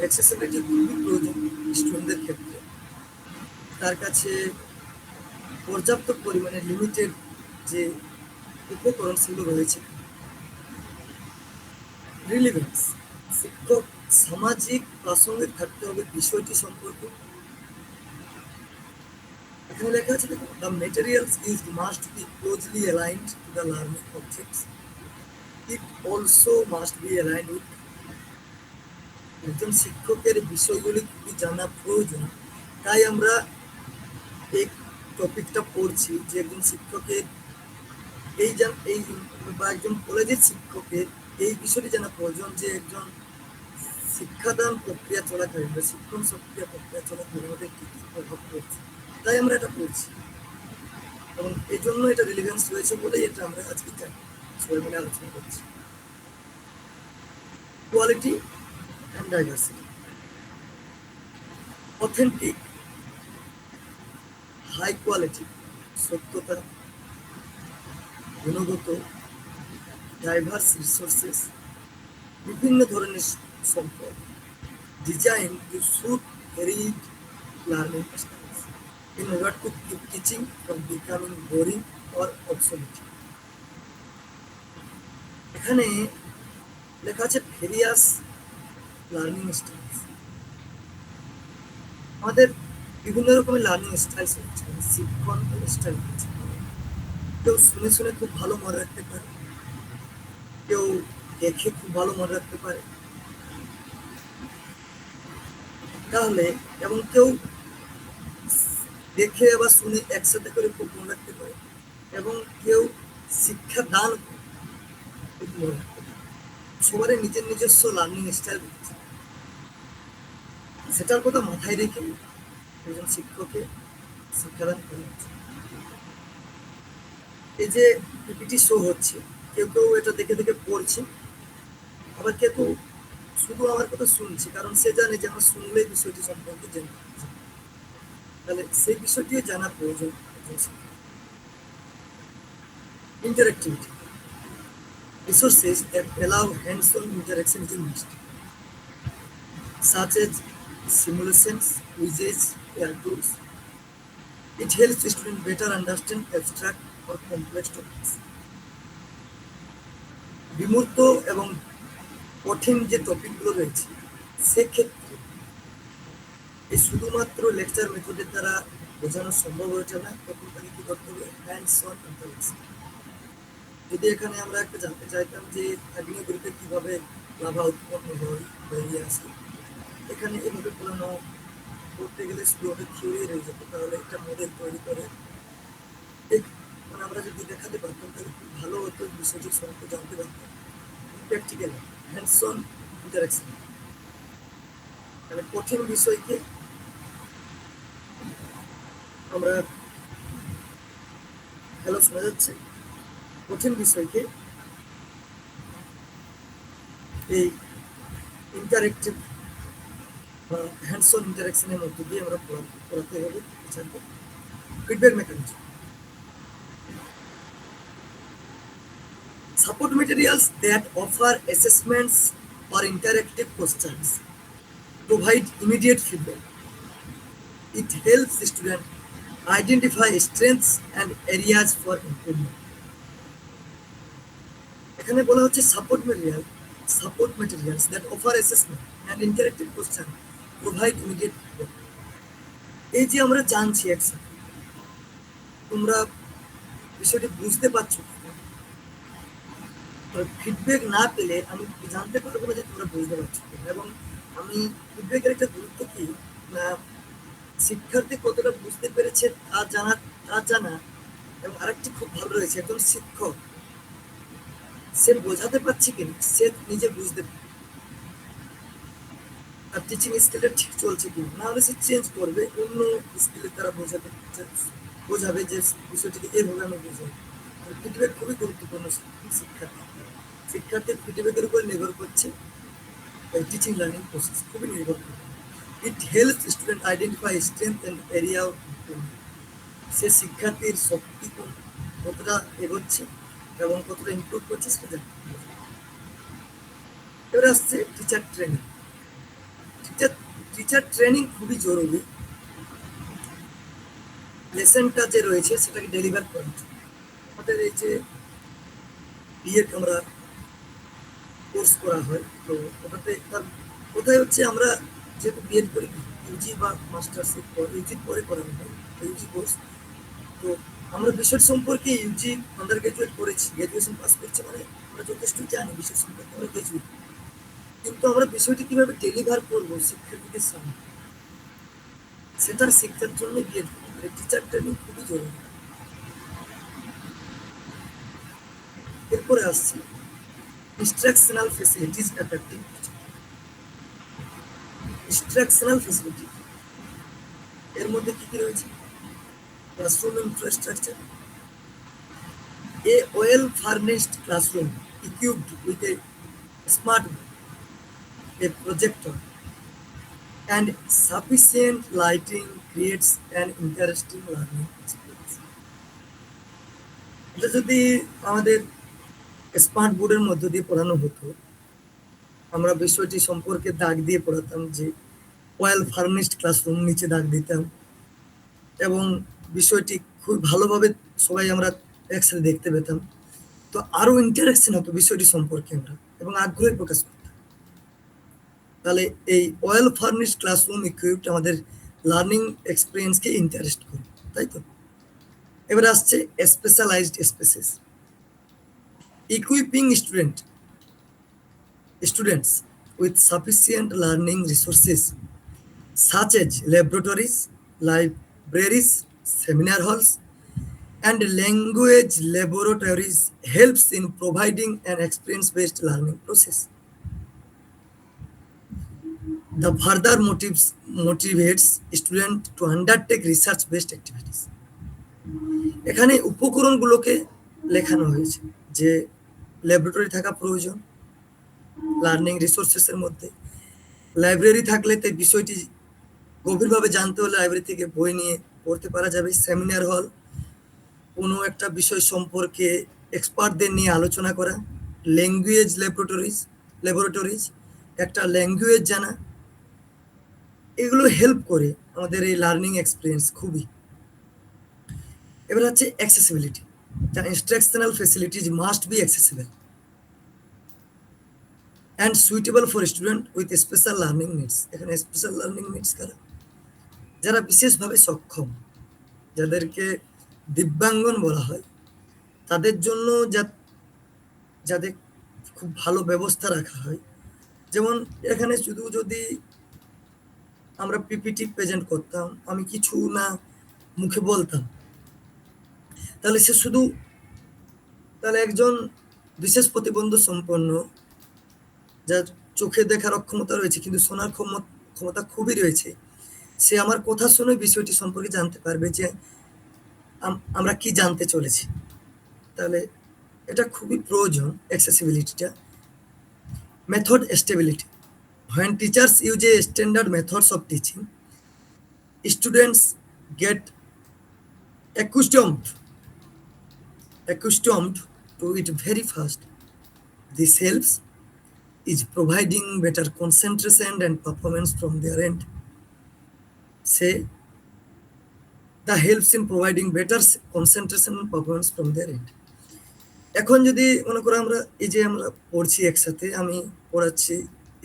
অ্যাক্সেসিবিলিটি খুবই প্রয়োজন স্টুডেন্টদের ক্ষেত্রে। তার কাছে পর্যাপ্ত পরিমাণে লিমিটেড যে উপকরণ সেগুলো রয়েছে। রিলিভেন্স, শিক্ষক সামাজিক প্রাসঙ্গিক থাকতে হবে বিষয়টি সম্পর্কে। এখানে লেখা আছে দেখো, the materials used must be closely aligned to the learning objects. It also must be aligned with. একজন শিক্ষকের বিষয়গুলি খুবই জানা প্রয়োজন, তাই আমরা এই টপিকটা পড়ছি যে একজন শিক্ষকের এই বা একজন কলেজের শিক্ষকের এই বিষয়টি জানা প্রয়োজন যে একজন শিক্ষাদান প্রক্রিয়া চলাকালীন বা শিক্ষণ প্রক্রিয়া চলাকালীন আমাদের কি কি প্রভাব পড়ছে, তাই আমরা এটা পড়ছি। এবং এই জন্য এটা রিলিভেন্স রয়েছে বলেই এটা আমরা আজকে সবাই মিলে আলোচনা করছি। Quality and diversity, authentic, high quality, সত্যতা, গুণগত, ডাইভার্স রিসোর্সেস, বিভিন্ন ধরনের সম্পদ, design to suit varied learning styles in order to keep teaching from becoming boring or obsolete. এখানে লেখা আছে ভেরিয়াস লার্নিং স্টাইলস। আমাদের বিভিন্ন রকমের লার্নিং স্টাইলস হচ্ছে, শিক্ষণ স্টাইল হচ্ছে। কেউ শুনে শুনে খুব ভালো মনে রাখতে পারে, কেউ দেখে খুব ভালো মনে রাখতে পারে, তাহলে এবং কেউ দেখে বা শুনে একসাথে করে খুব মনে রাখতে পারে, এবং কেউ শিক্ষা দান করে খুব মনে রাখতে পারে। সবারই নিজের নিজস্ব লার্নিং স্টাইল রয়েছে। সেটার কথা মাথায় রেখে একজন শিক্ষককে শিক্ষাদান করা উচিত। এই যে পিপিটি শো হচ্ছে, কেউ কেউ এটা দেখে দেখে পড়ছে, আবার কেউ কেউ শুধু আমার কথা শুনছে, কারণ সে জানে যে আমার শুনলে বিষয়টি সম্পর্কে জানতে পারছে। তাহলে সেই বিষয়টিও জানা প্রয়োজন। ইন্টারেক্টিভিটি resources that allow hands-on interaction is a must, such as simulations, quizzes, peer tools. It helps students better understand abstract or complex topics. বিমূর্ত এবং কঠিন যে টপিকগুলো রয়েছে সেক্ষেত্রে এই শুধুমাত্র লেকচার মেথডের দ্বারা বোঝানো সম্ভব হচ্ছে না, তখন তাকে কি করতে হবে? Hands on interaction. যদি এখানে আমরা একটা জানতে চাইতাম যে আগ্নেয়গিরিতে কিভাবে লাভা উৎপন্ন হয়, বেরিয়ে আসে, এখানে এভাবে পড়ানো করতে গেলে শুধু অনেক থিওরি রয়ে যেত, তাহলে একটা মডেল তৈরি করে মানে আমরা যদি দেখাতে পারতাম তাহলে খুব ভালো হতো, বিষয়টি সম্পর্কে জানতে পারতাম। প্র্যাকটিক্যাল হ্যান্ডস অন ইন্টারাকশন, মানে কঠিন বিষয়কে আমরা, হ্যালো শোনা যাচ্ছে, কঠিন বিষয়কে এই ইন্টারেক্টিভ বা হ্যান্ডস অন ইন্টারাকশনের মধ্যে দিয়ে আমরা পড়াতে হবে টিচারকে। Feedback mechanism, support materials that offer assessments or interactive questions provide immediate feedback. It helps the student identify strengths and areas for improvement. এখানে বলা হচ্ছে support materials that offer assessment and interactive question provide immediate feedback. এই যে আমরা জানছি একসাথে, তোমরা বিষয়টি বুঝতে পারছো, ফিডব্যাক না পেলে আমি জানতে পারবো না যে তোমরা বুঝতে পারছো। এবং আমি ফিডব্যাকের একটা গুরুত্ব কি না, শিক্ষার্থী কতটা বুঝতে পেরেছে তা জানা, এবং আরেকটি খুব ভালো রয়েছে, একজন শিক্ষক সে বোঝাতে পারছে কিনা সে নিজে বুঝতে পারে, আর টিচিং স্কিলটা ঠিক চলছে কিনা, না হলে সে চেঞ্জ করবে, অন্য স্কিলের দ্বারা বোঝাবে যে বিষয়টিকে এভাবে আমি বুঝাবো। ফিডব্যাক খুবই গুরুত্বপূর্ণ শিক্ষার্থীর ফিডব্যাকের উপর নির্ভর করছে টিচিং লার্নিং প্রসেস, খুবই নির্ভর করে। It help student identify strength and area of improvement. সে শিক্ষার্থীর শক্তি কতটা এগোচ্ছে এবং কতটা ইমপ্রুভ করছে সেটা জানতে হবে। এবার আসছে টিচার ট্রেনিং। টিচার ট্রেনিং খুবই জরুরি। লেসনটা যে রয়েছে সেটাকে ডেলিভার করার জন্য আমাদের এই যে বিএড আমরা কোর্স করা হয়, তো ওটাতে তার কোথায় হচ্ছে আমরা যেহেতু বিএড করি ইউজি বা মাস্টার্সের পর, ইউজির পরে করানো হয় ইউজি কোর্স, তো আমরা বিষয় সম্পর্কে ইউজি আন্ডার গ্রাজুয়েট করেছি, গ্রাজুয়েশন পাস করছি, মানে আমরা যথেষ্ট জানি বিষয় সম্পর্কে, আমরা গ্রাজুয়েট, কিন্তু আমরা বিষয়টি কিভাবে ডেলিভার করবো শিক্ষার্থীদের সামনে সেটা শিক্ষার জন্য বিএড টিচার ট্রেনিং খুবই জরুরি। এরপরে আসছি instructional facilities affecting teaching. Instructional facility এর মধ্যে কি কি রয়েছে? Classroom infrastructure, a well furnished classroom equipped with a smart board, a projector and sufficient lighting creates an interesting learning experience. এটা যদি আমাদের স্মার্ট বোর্ডের মধ্য দিয়ে পড়ানো হতো, আমরা বিষয়টি সম্পর্কে দাগ দিয়ে পড়াতাম যে ওয়েল ফার্নিশড ক্লাসরুম, নিচে দাগ দিতাম, এবং বিষয়টি খুব ভালোভাবে সবাই আমরা একসাথে দেখতে পেতাম, তো আরো ইন্টারেকশন হতো বিষয়টি সম্পর্কে আমরা, এবং আগ্রহ প্রকাশ করতে হবে। তাহলে এই ওয়েল ফার্নিশ ক্লাসরুম ইকুইপড আমাদের লার্নিং এক্সপিরিয়েন্সকে ইন্টারেস্ট করে, তাই তো? এবার আসছে specialized spaces. Equipping students with sufficient learning resources such as laboratories, libraries, seminar halls, and language laboratories helps in providing an experience-based learning process. The further motivates students to undertake research-based activities. এখানে উপকরণগুলোকে লেখানো হয়েছে যে laboratory থাকা প্রয়োজন learning রিসোর্সেসের মধ্যে। Library থাকলে তো বিষয়টি গভীরভাবে জানতে হলে লাইব্রেরি থেকে বই নিয়ে পড়তে পারা যাবে। সেমিনার হল, কোনো একটা বিষয় সম্পর্কে এক্সপার্টদের নিয়ে আলোচনা করা। ল্যাঙ্গুয়েজ ল্যাবরেটরিজ, একটা ল্যাঙ্গুয়েজ জানা, এগুলো হেল্প করে আমাদের এই লার্নিং এক্সপিরিয়েন্স খুবই। এবার হচ্ছে accessibility. The instructional facilities must be accessible and suitable for student with special learning needs. এখানে স্পেশাল লার্নিং নিডস কারা? যারা বিশেষভাবে সক্ষম, যাদেরকে দিব্যাঙ্গন বলা হয়, তাদের জন্য যাদের খুব ভালো ব্যবস্থা রাখা হয়। যেমন এখানে শুধু যদি আমরা পিপিটি প্রেজেন্ট করতাম, আমি কিছু না মুখে বলতাম, তাহলে সে শুধু তাহলে একজন বিশেষ প্রতিবন্ধী সম্পন্ন যার চোখে দেখার অক্ষমতা রয়েছে কিন্তু শোনার ক্ষমতা খুবই রয়েছে, সে আমার কথা শুনে বিষয়টি সম্পর্কে জানতে পারবে যে আমরা কি জানতে চলেছি। তাহলে এটা খুবই প্রয়োজন অ্যাক্সেসিবিলিটিটা। Method stability. When teachers use a standard methods of teaching, students get accustomed to it very fast. This helps is providing better concentration and performance from their end. Say, that helps in providing better concentration and performance from their end. এখন যদি মনে করো আমরা এই যে আমরা পড়ছি একসাথে, আমি পড়াচ্ছি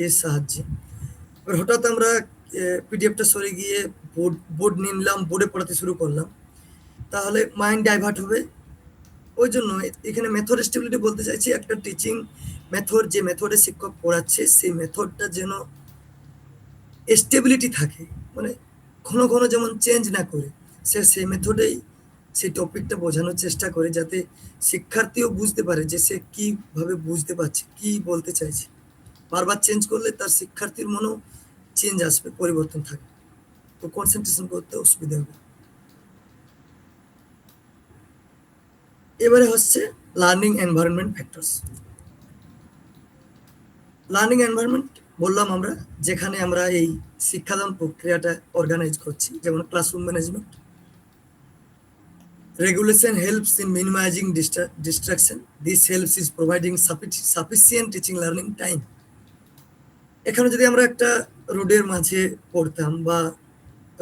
এর সাহায্যে, এবার হঠাৎ আমরা পিডিএফটা সরে গিয়ে বোর্ড নিলাম, বোর্ডে পড়াতে শুরু করলাম, তাহলে মাইন্ড ডাইভার্ট হবে। ওই জন্য এখানে মেথড স্টেবিলিটি বলতে চাইছি একটা টিচিং মেথড, যে মেথডে শিক্ষক পড়াচ্ছে সেই মেথডটা যেন স্টেবিলিটি থাকে, মানে ঘন ঘন যেমন চেঞ্জ না করে, সে সেই মেথডেই সেই টপিকটা বোঝানোর চেষ্টা করে, যাতে শিক্ষার্থীও বুঝতে পারে যে সে কীভাবে বুঝতে পারছে, কি বলতে চাইছে। বারবার চেঞ্জ করলে তার শিক্ষার্থীর মনেও চেঞ্জ আসবে, পরিবর্তন থাকবে, তো কনসেন্ট্রেশন করতে অসুবিধা হবে। এবারে হচ্ছে learning environment factors. Learning environment বললাম আমরা, যেখানে আমরা এই শিক্ষাদান প্রক্রিয়াটা অর্গানাইজ করছি, যেমন classroom management. Regulation helps in minimising distraction. This helps is providing sufficient teaching learning time. এখানে যদি আমরা একটা রোডের মাঝে পড়তাম বা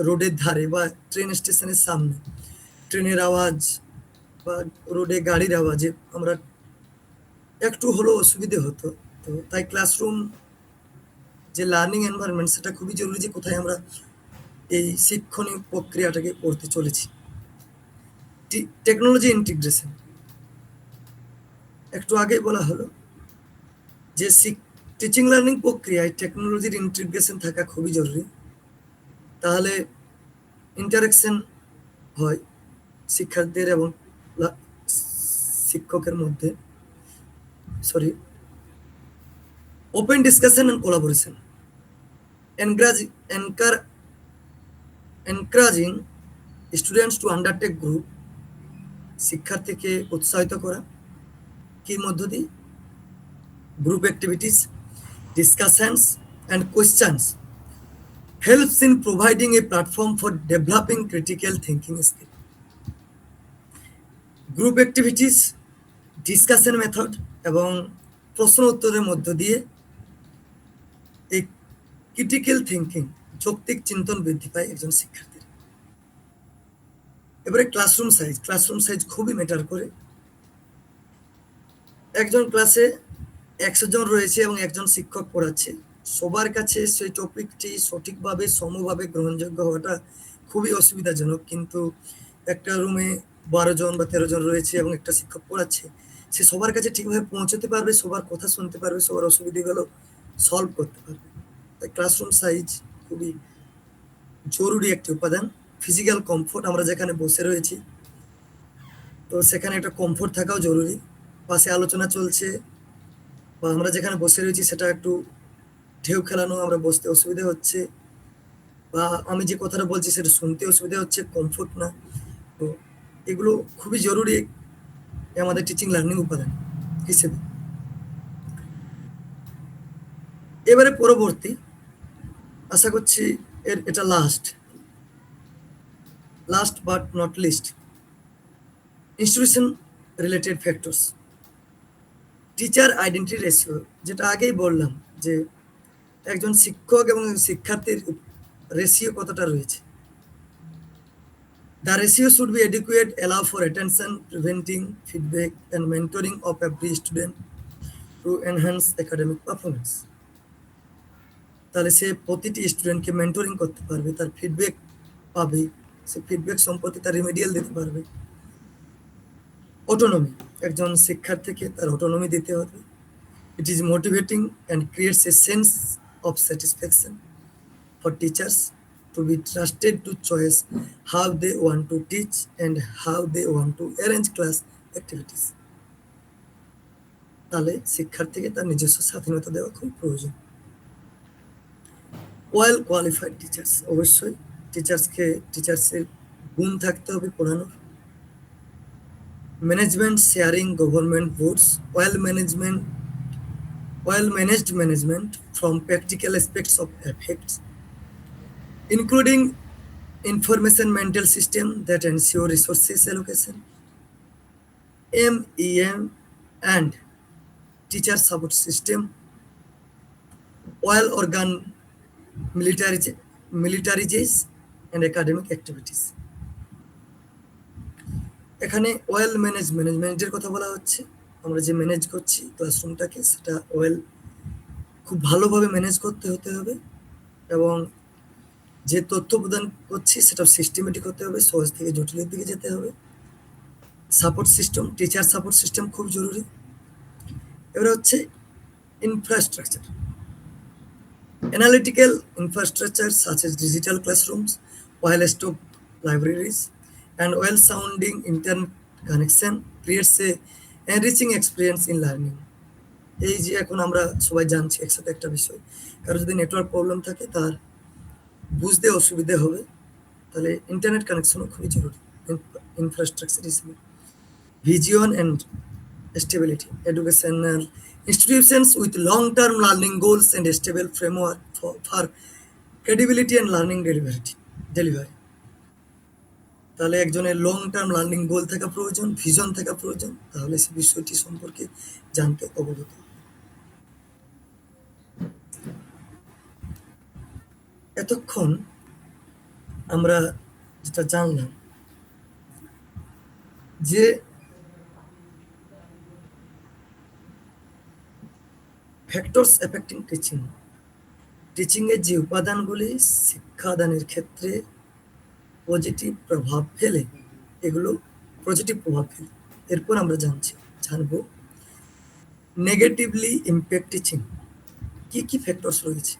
রোডের ধারে বা ট্রেন স্টেশনের সামনে ট্রেনের আওয়াজ বা রোডে গাড়ির আওয়াজে আমরা একটু হলেও অসুবিধে হতো। তো তাই ক্লাসরুম যে লার্নিং এনভায়রনমেন্ট, সেটা খুবই জরুরি, যে কোথায় আমরা এই শিক্ষণীয় প্রক্রিয়াটাকে করতে চলেছি। টেকনোলজি ইন্টিগ্রেশন, একটু আগেই বলা হলো যে টিচিং লার্নিং প্রক্রিয়ায় টেকনোলজির ইন্টিগ্রেশন থাকা খুবই জরুরি। তাহলে ইন্টারাকশন হয় শিক্ষার্থীদের এবং শিক্ষকের মধ্যে। Open discussion and collaboration. Encouraging students to undertake group, শিক্ষার্থীকে উৎসাহিত করা কি মধ্য দিয়ে? Group activities, discussions and questions helps in providing a platform for developing critical thinking skill. Group activities, discussion method এবং প্রশ্ন উত্তরের মধ্য দিয়ে এই ক্রিটিক্যাল থিঙ্কিং, যৌক্তিক চিন্তন বৃদ্ধি পায় একজন শিক্ষার্থীর। এবারে ক্লাসরুম সাইজ খুবই ম্যাটার করে। একজন ক্লাসে 100 জন রয়েছে এবং একজন শিক্ষক পড়াচ্ছে, সবার কাছে সেই টপিকটি সঠিকভাবে সমভাবে গ্রহণযোগ্য হওয়াটা খুবই অসুবিধাজনক। কিন্তু একটা রুমে 12 জন বা 13 জন রয়েছে এবং একটা শিক্ষক পড়াচ্ছে, সে সবার কাছে ঠিকভাবে পৌঁছতে পারবে, সবার কথা শুনতে পারবে, সবার অসুবিধাগুলো সলভ করতে পারবে। তাই ক্লাসরুম সাইজ খুবই জরুরি একটি উপাদান। ফিজিক্যাল কমফোর্ট, আমরা যেখানে বসে রয়েছি তো সেখানে একটা কমফোর্ট থাকাও জরুরি। পাশে আলোচনা চলছে বা আমরা যেখানে বসে রয়েছি সেটা একটু ঢেউ খেলানো, আমরা বসতে অসুবিধা হচ্ছে বা আমি যে কথাটা বলছি সেটা শুনতে অসুবিধা হচ্ছে, কমফোর্ট না। তো এগুলো খুবই জরুরি আমাদের টিচিং লার্নিং উপাদান হিসেবে। এবারে পরবর্তী, আশা করছি এটা last but not list, institution related factors. Teacher identity ratio, যেটা আগেই বললাম যে একজন শিক্ষক এবং শিক্ষার্থীর রেশিও কতটা রয়েছে। The ratio should be adequate, allow for attention, preventing feedback and mentoring of every student to enhance academic performance. তাহলে সে প্রতিটি স্টুডেন্টকে মেন্টরিং করতে পারবে, তার ফিডব্যাক পাবে, সে ফিডব্যাক সম্পর্কে তার রিমেডিয়াল দিতে পারবে। অটোনমি, একজন শিক্ষার্থীকে তার অটোনমি দিতে হবে। It is motivating and creates a sense of satisfaction for teachers to be trusted to choose how they want to teach and how they want to arrange class activities. তাহলে শিক্ষার্থীকে তার নিজস্ব স্বাধীনতা দেওয়া খুব প্রয়োজন। ওয়েল কোয়ালিফাইড টিচার্স, অবশ্যই টিচার্সের গুণ থাকতে হবে পড়ানোর। Management sharing government boards, well managed management from practical aspects of effects, including information mental system that ensure resources allocation, MEM and teacher support system, well organ militarizes and academic activities. এখানে well ম্যানেজমেন্টের কথা বলা হচ্ছে। আমরা যে manage করছি ক্লাসরুমটাকে, সেটা খুব ভালোভাবে ম্যানেজ করতে হতে হবে এবং যে তথ্য প্রদান করছি সেটা সিস্টেমেটিক হতে হবে, সহজ থেকে জটিলের দিকে যেতে হবে। Support system, teacher support system খুব জরুরি। এবারে হচ্ছে infrastructure, analytical infrastructure such as digital classrooms, well-stocked libraries and well-sounding internet connection creates a enriching experience in learning. এই যে এখন আমরা সবাই জানছি একসাথে একটা বিষয়, কারো যদি নেটওয়ার্ক প্রবলেম থাকে তার বুঝতে অসুবিধে হবে, তাহলে ইন্টারনেট কানেকশনও খুবই জরুরি ইনফ্রাস্ট্রাকচার হিসেবে। Vision and stability, educational institutions with long-term learning goals and a stable framework for credibility and learning delivery. তাহলে একজনের লং টার্ম লার্নিং গোল থাকা প্রয়োজন, ভিজন থাকা প্রয়োজন, তাহলে সে বিষয়টি সম্পর্কে জানতে অবগত। এতক্ষণ আমরা যেটা জানলাম যে ফ্যাক্টরস এফেক্টিং টিচিং এর যে উপাদানগুলি শিক্ষাদানের ক্ষেত্রে পজিটিভ প্রভাব ফেলে, এগুলো পজিটিভ প্রভাব ফেলে। এরপর আমরা জানবো নেগেটিভলি ইম্প্যাক্ট টিচিং কি কি ফ্যাক্টরস রয়েছে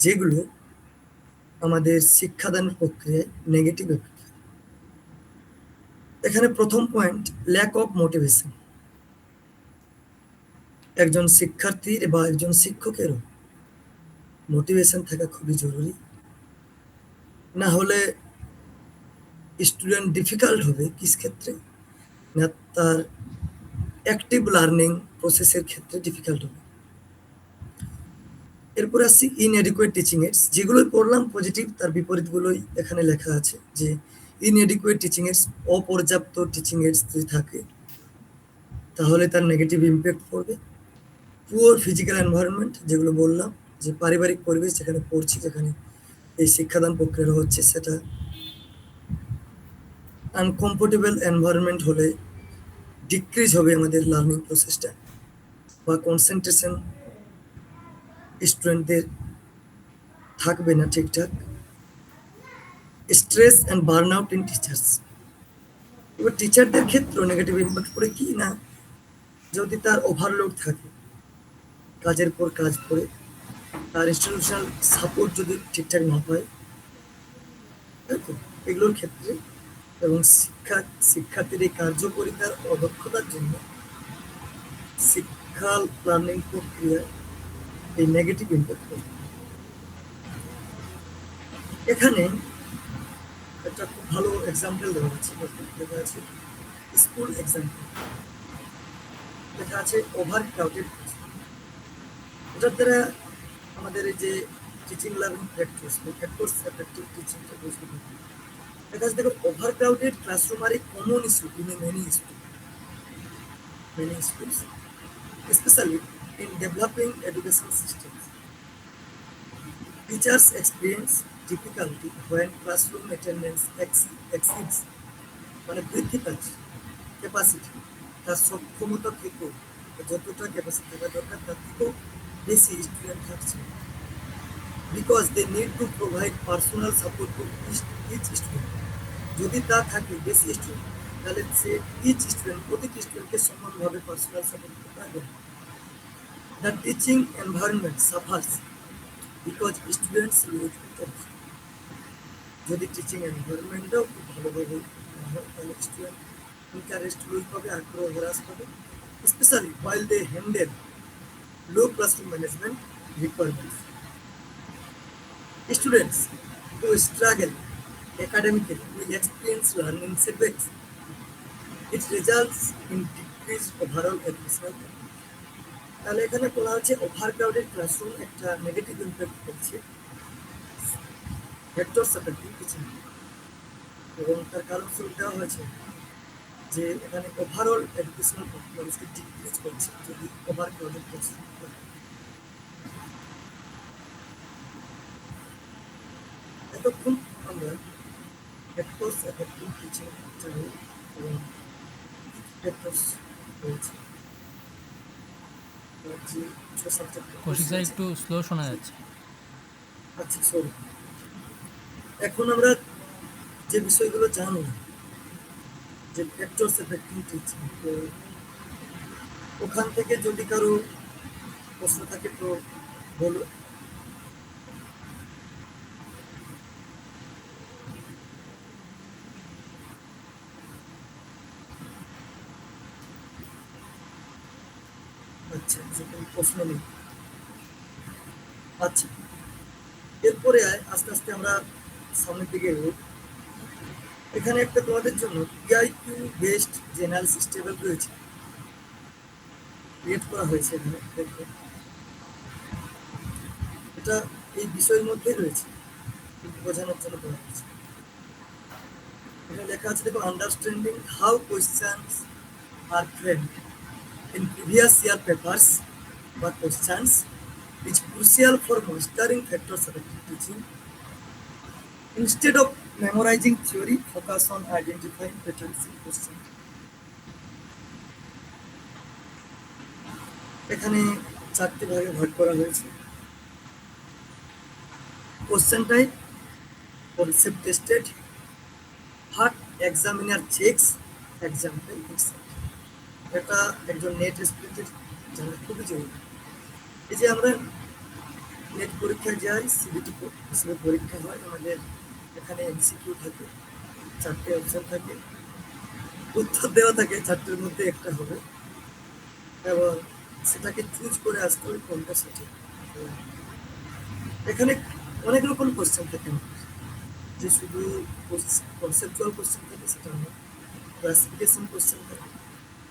যেগুলো আমাদের শিক্ষাদানের প্রক্রিয়ায় নেগেটিভ এফেক্ট ফেলে। এখানে প্রথম পয়েন্ট, ল্যাক অফ মোটিভেশন। একজন শিক্ষার্থীর বা একজন শিক্ষকেরও মোটিভেশন থাকা খুবই জরুরি, না হলে স্টুডেন্ট ডিফিকাল্ট হবে কিস ক্ষেত্রে না, তার অ্যাক্টিভ লার্নিং প্রসেসের ক্ষেত্রে ডিফিকাল্ট হবে। এরপর আসছি ইনএডিকুয়েট টিচিং এইডস, যেগুলোই পড়লাম পজিটিভ তার বিপরীতগুলোই এখানে লেখা আছে যে ইনএডিকুয়েট টিচিং এইডস, অপর্যাপ্ত টিচিং এইডস যদি থাকে তাহলে তার নেগেটিভ ইম্প্যাক্ট পড়বে। পুয়ার ফিজিক্যাল এনভায়রনমেন্ট, যেগুলো বললাম যে পারিবারিক পরিবেশ যেখানে পড়ছি, যেখানে এই শিক্ষাদান প্রক্রিয়া হচ্ছে, সেটা আনকমফোর্টেবল এনভায়রনমেন্ট হলে ডিক্রিজ হবে আমাদের লার্নিং প্রসেসটা। বা কনসেন্ট্রেশন স্টুডেন্টদের থাকবে না ঠিকঠাক, stress and burn out in teachers. এবার টিচারদের ক্ষেত্রেও নেগেটিভ ইম্প্যাক্ট পড়ে কি না, যদি তার ওভারলোড থাকে, কাজের পর কাজ করে, তার ইনস্টিটিউশনাল সাপোর্ট যদি ঠিকঠাক না পায়, তাই তো এগুলোর ক্ষেত্রে, এবং শিক্ষার্থীর এই কার্যকরিতার অদক্ষতার জন্য শিক্ষা প্ল্যানিং প্রক্রিয়ায় এই নেগেটিভ ইম্প্যাক্ট পড়ে। এখানে একটা খুব ভালো এক্সাম্পল দেওয়া আছে, দেখা আছে স্কুল এক্সাম্পল, দেখা আছে ওভার ক্রাউডেড। এটার দ্বারা আমাদের এই যে টিচিং লার্নিং ফ্যাক্টরস এফেক্টিভ টিচিংটা বুঝতে পারি। দেখা যাচ্ছে দেখো, overcrowded classroom are a common issue in many schools, especially in developing education systems. Teachers experience difficulty when classroom attendance exceeds মানে বৃদ্ধি পাচ্ছে ক্যাপাসিটি, তার সক্ষমতা থেকেও, যতটা ক্যাপাসিটি থাকা দরকার তার থেকেও বেশি স্টুডেন্ট থাকছে, because they need to provide personal support to each student. যদি তা থাকে বেশি স্টুডেন্ট, তাহলে সে ইচ স্টুডেন্ট, প্রতিটি স্টুডেন্টকে সমানভাবে পার্সোনাল সাপোর্ট করতে পারবে। The teaching environment suffers because students lose interest. যদি টিচিং এনভায়রনমেন্টটাও খুব ভালোভাবে না হয়, তাহলে স্টুডেন্ট ইন্টারেস্ট লুজ পাবে, আগ্রহ হ্রাস পাবে, specially while they handle low classroom management requirements. Students who struggle academically will experience learning setbacks. It results in decreased overall educational quality. তাহলে এখানে বলা হচ্ছে ওভারক্রাউডেড ক্লাসরুম একটা নেগেটিভ ইম্প্যাক্ট করছে ভেক্টরস এফেক্টিভ টিচিং, এবং তার কারণ স্বরূপ দেওয়া হয়েছে যে এখানে ওভারঅল এডুকেশনাল পারফরমেন্সকে ডিক্রিজ করছে যদি ওভারক্রাউডেড ক্লাসরুম। এতক্ষণ আমরা ভেক্টরস এফেক্টিভ টিচিং জানি এবং ভেক্টরস রয়েছে যে সাবজেক্ট। কৌশিক স্যার একটু স্লো শোনা যাচ্ছে। আচ্ছা, সরি। এখন আমরা যে বিষয়গুলো জানি যে ভেক্টরস এফেক্টিভ টিচিং, তো ওখান থেকে যদি কারো প্রশ্ন থাকে তো বলো। আচ্ছা, কোনো প্রশ্ন নেই। আচ্ছা, এরপরে আস্তে আস্তে আমরা সামনের দিকে এগোই। এখানে একটা তোমাদের জন্য পিআইকিউ বেসড যে অ্যানালিসিস টেবিল রয়েছে, ক্রিয়েট করা হয়েছে এখানে, দেখো এটা এই বিষয়ের মধ্যেই রয়েছে, কিন্তু বোঝানোর জন্য করা হয়েছে। এখানে লেখা আছে, দেখো, understanding how questions are framed in previous year papers বা questions is crucial for mastering factors effective teaching. Instead of memorizing theory, focus on identifying patterns in question. এখানে চারটি ভাগে ভাগ করা হয়েছে। Question type, concept tested, what examiner checks, example. এটা একজন net স্টুডেন্টের জানা খুবই জরুরি। এই যে আমরা নেট পরীক্ষায় যাই, সিবিটি হিসেবে পরীক্ষা হয়, আমাদের এখানে এমসিকিউ থাকে, 4টে অপশন থাকে, উত্তর দেওয়া থাকে, 4টের মধ্যে একটা হবে, এবং সেটাকে চুজ করে আসতে হবে কোনটা সঠিক। এখানে অনেক রকম কোশ্চেন থাকে, যে শুধু কনসেপচুয়াল কোশ্চেন থাকে সেটা নয়, ক্লাসিফিকেশন কোশ্চেন থাকে,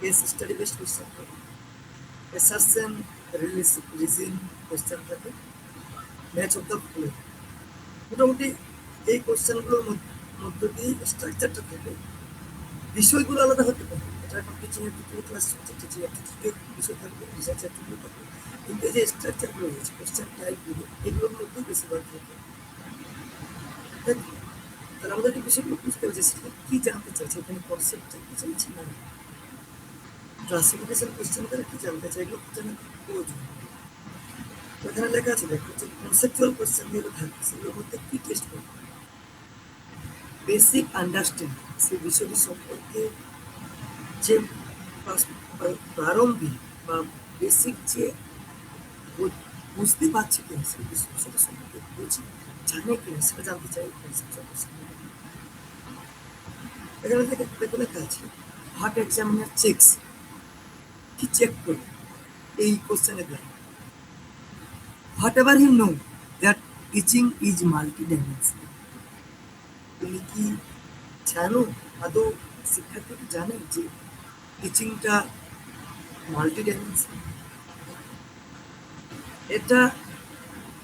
কেস স্টাডি বেসড কোশ্চেন থাকে, assertion রিজন কোশ্চেন থাকে, ম্যাচ অফ দ্য ফ্লো। মোটামুটি এই কোশ্চেনগুলোর মধ্য দিয়ে স্ট্রাকচারটা থাকে। বিষয়গুলো আলাদা হতে পারে, এটা এখন টিচিং অ্যাপটিটিউড ক্লাস হচ্ছে, টিচিং অ্যাপটিটিউডের বিষয় থাকবে, রিসার্চ অ্যাপটিটিউড থাকবে, কিন্তু এই যে স্ট্রাকচারগুলো রয়েছে, কোশ্চেন টাইপগুলো, এগুলোর মধ্যেই বেশিরভাগ থাকে। তাহলে আমাদেরকে বিষয়গুলো বুঝতে হবে যে সেটা কী জানতে চাইছে, এখানে কনসেপ্টটা কী চাইছে না। ক্লাসিফিকেশন কোশ্চেন করে কি জানতে চাই, এগুলো জানা প্রয়োজন। তো এখানে লেখা আছে, দেখো যে কনসেপচুয়াল কোশ্চেন যেগুলো থাকে সেগুলোর মধ্যে কি টেস্ট করবে, বেসিক আন্ডারস্ট্যান্ডিং, সেই বিষয়টি সম্পর্কে যে প্রারম্ভিক বা বেসিক যে বুঝতে পারছে কিনা সেই বিষয়টা সম্পর্কে বুঝি জানে কিনা সেটা জানতে চাই কনসেপচুয়াল কোশ্চেন। এখানে থেকে দেখো লেখা আছে হার্ট এক্সামিনার চেকস, কি চেক করবে এই কোশ্চেনের দ্বারা, whatever you know that teaching is multidimensional. তুমি কি জানো, আদৌ শিক্ষার্থী কি জানে যে টিচিংটা মাল্টি ডাইমেনশনাল? এটা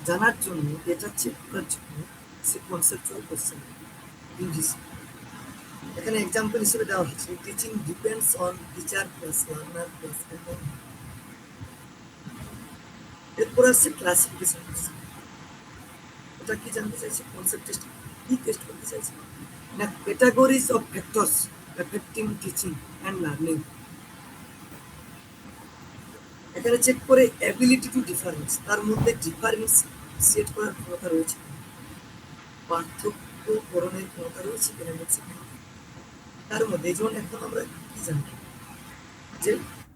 জানার জন্য, এটা চেক করার জন্য সে কনসেপচুয়াল কোশ্চেন ইংলিশ। এখানে এক্সাম্পল হিসেবে দেওয়া হচ্ছে teaching depends on teacher plus learner plus environment. এরপর আসছে ক্লাসিফিকেশন কোশ্চেন। এটা কি জানতে চাইছে, কনসেপ্ট টেস্ট কি টেস্ট করতে চাইছে না, categories of factors affecting teaching and learning. এখানে চেক করে অ্যাবিলিটি টু ডিফারেন্স, তার মধ্যে ডিফারেন্সিয়েট করার ক্ষমতা রয়েছে, পার্থক্য করণের ক্ষমতা রয়েছে কিনা। তার মধ্যে যেমন এখন আমরা কি জানি যে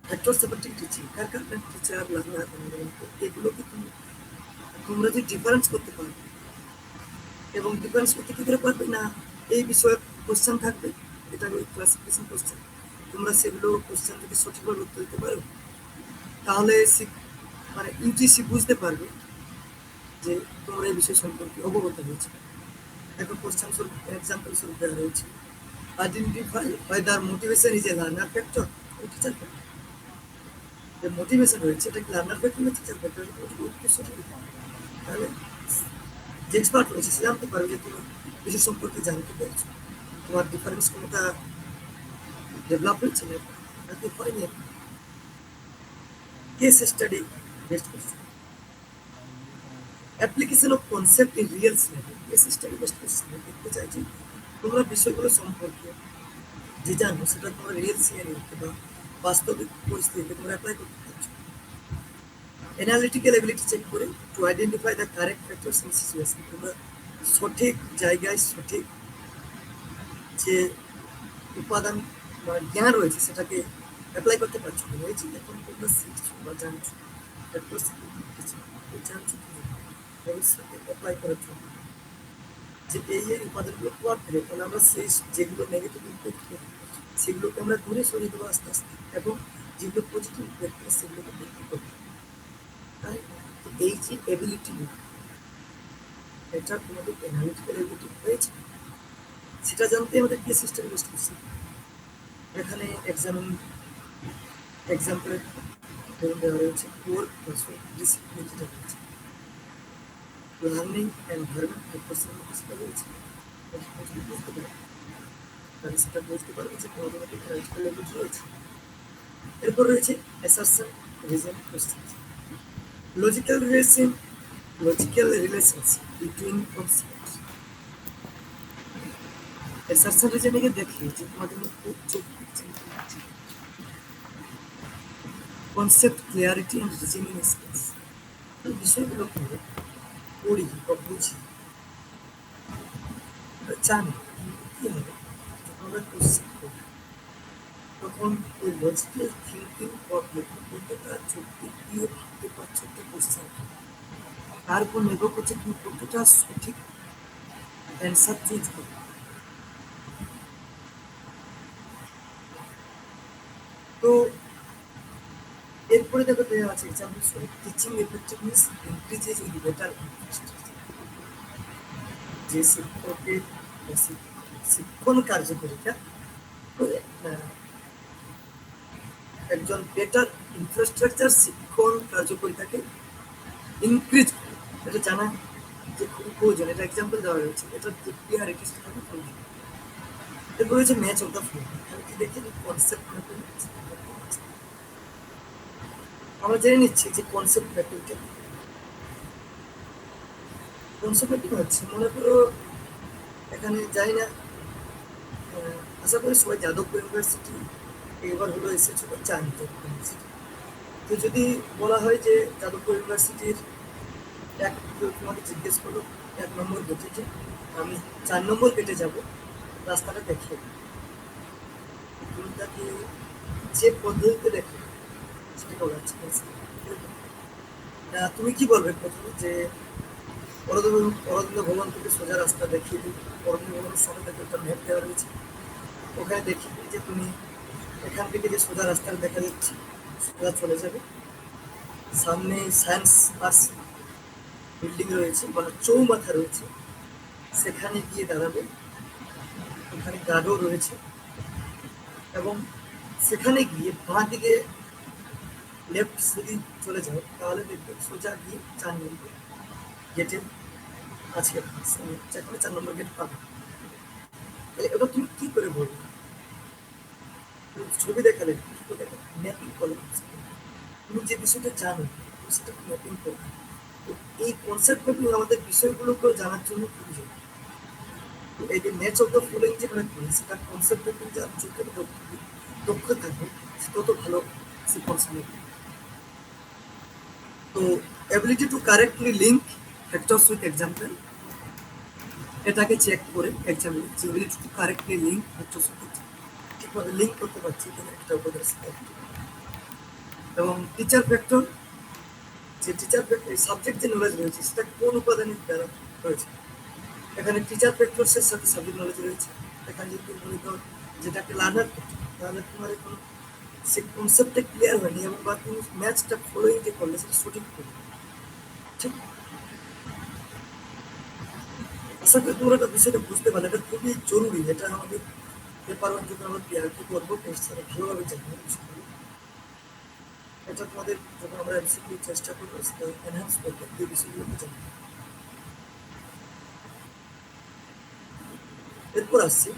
ফ্যাক্টরস অ্যাফেক্টিং টিচিং, কার কারণে টিচার লার্নার এগুলোকে তোমরা যে ডিফারেন্স করতে পারবে, এবং ডিফারেন্স করতে কি করে পারবে না, এই বিষয়ে কোশ্চেন থাকবে, এটা ওই ক্লাসিফিকেশন কোশ্চেন, তোমরা সেগুলো কোশ্চেন থেকে সঠিকভাবে উত্তর দিতে পারো, তাহলে মানে ইউজিসি বুঝতে পারবে যে তোমরা এই বিষয় সম্পর্কে অবগত হয়েছে। দেখো কোশ্চেন স্বরূপ এক্সাম্পল স্বরূপ দেওয়া রয়েছে, identify whether motivation is a learner factor or teacher factor। যে মোটিভেশন রয়েছে এটা কি লার্নার ফ্যাক্টর না টিচার ফ্যাক্টর, তাহলে যে এক্সপার্ট রয়েছে সে জানতে পারবে যে তুমি বিষয় সম্পর্কে জানতে পেরেছো, তোমার ডিফারেন্স কোনটা ডেভেলপ হয়েছে নাকি হয়নি। Case study best question, application of concept in real scenario. Case study best question দেখতে চাইছি তোমরা বিষয়গুলো সম্পর্কে যে জানো সেটা তোমরা রিয়েল সিনারিওতে বা বাস্তবিক পরিস্থিতিতে তোমরা অ্যাপ্লাই করতে পারছো। অ্যানালিটিক্যাল এবিলিটি চেক করে to identify the correct factors in situation, তোমরা সঠিক জায়গায় সঠিক যে উপাদান বা জ্ঞান রয়েছে সেটাকে অ্যাপ্লাই করতে পারছো কিনা। এই যে এখন তোমরা শিখছো বা জানছো ফ্যাক্টরস জানছো ভবিষ্যতে অ্যাপ্লাই করার জন্য যে এই উপাদানগুলো প্রভাব ফেলে, তাহলে আমরা সেই যেগুলো নেগেটিভ ইম্প্যাক্ট করি সেগুলোকে আমরা দূরে সরিয়ে দেবো আস্তে আস্তে, এবং যেগুলো পজিটিভ ইম্প্যাক্ট করে সেগুলোকে বৃদ্ধি করবো। তাই এই যে এবিলিটি, এটা তোমাদের অ্যানালিটিক্যাল এবিলিটি হয়েছে সেটা জানতে আমাদের কেস সিস্টেম ইউজ করছি। এখানে এক্সাম্পলের দেওয়া রয়েছে কোর ডিসিপ্লিন যেটা রয়েছে, লার্নিং এনভায়রনমেন্ট ফ্যাক্টরস রয়েছে, বুঝতে পারবে তাহলে সেটা বুঝতে পারবে যে অটোমেটিক অ্যানালিটিক্যাল এবিলিটি রয়েছে। এরপর রয়েছে assertion reason question, logical relations between concepts. Assertion রিজনিংয়ে দেখি যে তোমাদের মধ্যে concept clarity and reasoning skills, এই বিষয়গুলোকে পড়ি বা বুঝি জানি কি হবে যখন আমরা কোশ্চেন করি, তখন ওই লজিক্যাল থিঙ্কিং কতটা যৌক্তিক দিয়ে ভাবতে পারছো একটা কোশ্চেন, তার উপর নির্ভর করছে তুমি কতটা সঠিক অ্যান্সার চুজ করবে। তো এরপরে দেখো দেওয়া আছে এক্সাম্পল স্বরূপ teaching effectiveness increases with better যে শিক্ষকের শিক্ষণ কার্যকারিতা একজন বেটার ইনফ্রাস্ট্রাকচার শিক্ষণ কার্যকারিতাকে ইনক্রিজ করে, এটা জানা যে খুবই প্রয়োজন। এটা এক্সাম্পল দেওয়া রয়েছে, এটা ডিপিআর এটিস্টভাবে প্রয়োজন। এরপর রয়েছে ম্যাচ অফ দ্য ফ্লো, আমি কি দেখছি কনসেপ্ট ম্যাপিং। আমরা জেনে নিচ্ছি যে কনসেপ্ট ম্যাপিংটা হচ্ছে, মনে করো এখানে যাই না, আশা করি সবাই যাদবপুর ইউনিভার্সিটি এবার হলো এসেছে 4 নম্বর ইউনিভার্সিটি। তো যদি বলা হয় যে যাদবপুর ইউনিভার্সিটির কেউ তোমাকে জিজ্ঞেস করলো 1 নম্বর গেটে, যে আমি 4 নম্বর গেটে যাব, রাস্তাটা দেখিয়ে দিই। তুমি তাকে যে পদ্ধতিতে দেখো সেটা বলাচ্ছে। তুমি কি বলবে প্রথমে, যে অরবিন্দ ভবন থেকে সোজা রাস্তা দেখিয়ে দিই, অরবিন্দ ভবনের সামনে থেকে একটা ম্যাপ দেওয়া রয়েছে, ওখানে দেখিয়ে দিই যে তুমি এখান থেকে যে সোজা রাস্তা দেখা যাচ্ছে সোজা চলে যাবে, সামনে সায়েন্স আর্টস বিল্ডিং রয়েছে বা চৌমাথা রয়েছে, সেখানে গিয়ে দাঁড়াবে, ওখানে গার্ডও রয়েছে, এবং সেখানে গিয়ে বাঁ দিকে লেফট যদি চলে যাও তাহলে দেখবে সোজা গিয়ে 4 নম্বর গেটের আছে, যেখানে 4 নম্বর গেট পাবে। তাহলে এবার তুমি কি করে বলবে? ছবি দেখালে কি করে ম্যাপিং করলে তুমি যে বিষয়টা জানো সেটা ম্যাপিং করবে। তো এই কনসেপ্ট ম্যাপিং আমাদের বিষয়গুলোকে জানার জন্য খুবই জরুরি। তো এই যে ম্যাচ অফ দ্য ফলোইং যে আমরা করি, সেটা কনসেপ্ট ম্যাপিং যার যত দক্ষ থাকবে তত ভালো সে কনসেপ্ট ম্যাপিং। তো ability to correctly link factors with example, এটাকে চেক করে এক্সাম্পল যে ability to correctly link factors with, ঠিকভাবে লিঙ্ক করতে পারছি কিনা একটা উপদের সাথে। এবং টিচার ফ্যাক্টর, যে টিচার ফ্যাক্টর সাবজেক্ট যে নলেজ রয়েছে সেটা কোন উপাদানের দ্বারা রয়েছে। এখানে টিচার ফ্যাক্টরসের সাথে সাবজেক্ট নলেজ রয়েছে। এখানে যদি তুমি মনে করো যেটাকে লার্নার ফ্যাক্টর, তাহলে তোমার এখন সে কনসেপ্টটা ক্লিয়ার হয়নি এবং বা তুমি ম্যাচটা ফলোইং যে করলে সেটা সঠিক করবে। ঠিক, আশা করি তোমরা একটা বিষয়টা বুঝতে পারলে। এটা খুবই জরুরি, এটা আমাদের পেপার ওয়ান যখন আমরা পিআরটি করবো টেস্ট ছাড়া ভালোভাবে জানবো বিষয়গুলো। এটা তোমাদের যখন আমরা এমসিকিউ চেষ্টা করবো সেটা এনহ্যান্স করবো এই বিষয়গুলোকে জানবো। এরপর আসছি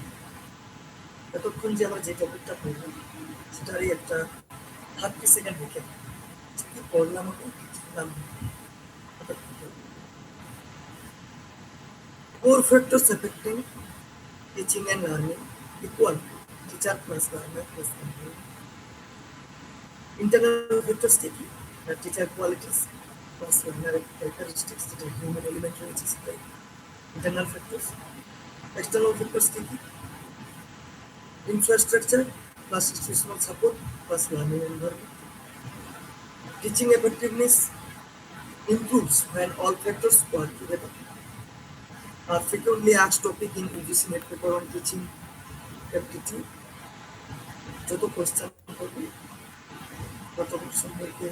এতক্ষণ যে আমরা যে টপিকটা পড়লাম সেটারই একটা 30 সেকেন্ড রেখে কি পড়লাম আমি শিখলাম। 4 factors affecting teaching and learning equal teacher plus learner plus learner. Internal factors কি? Teacher qualities plus learner characteristics, যেটা human element রয়েছে সেটাই internal factors. External factors কি? Infrastructure plus institutional support plus learning environment. Teaching effectiveness improves when all factors work together. Frequently asked topic in UGC net paper on teaching aptitude. যত question করবে তত সম্পর্কে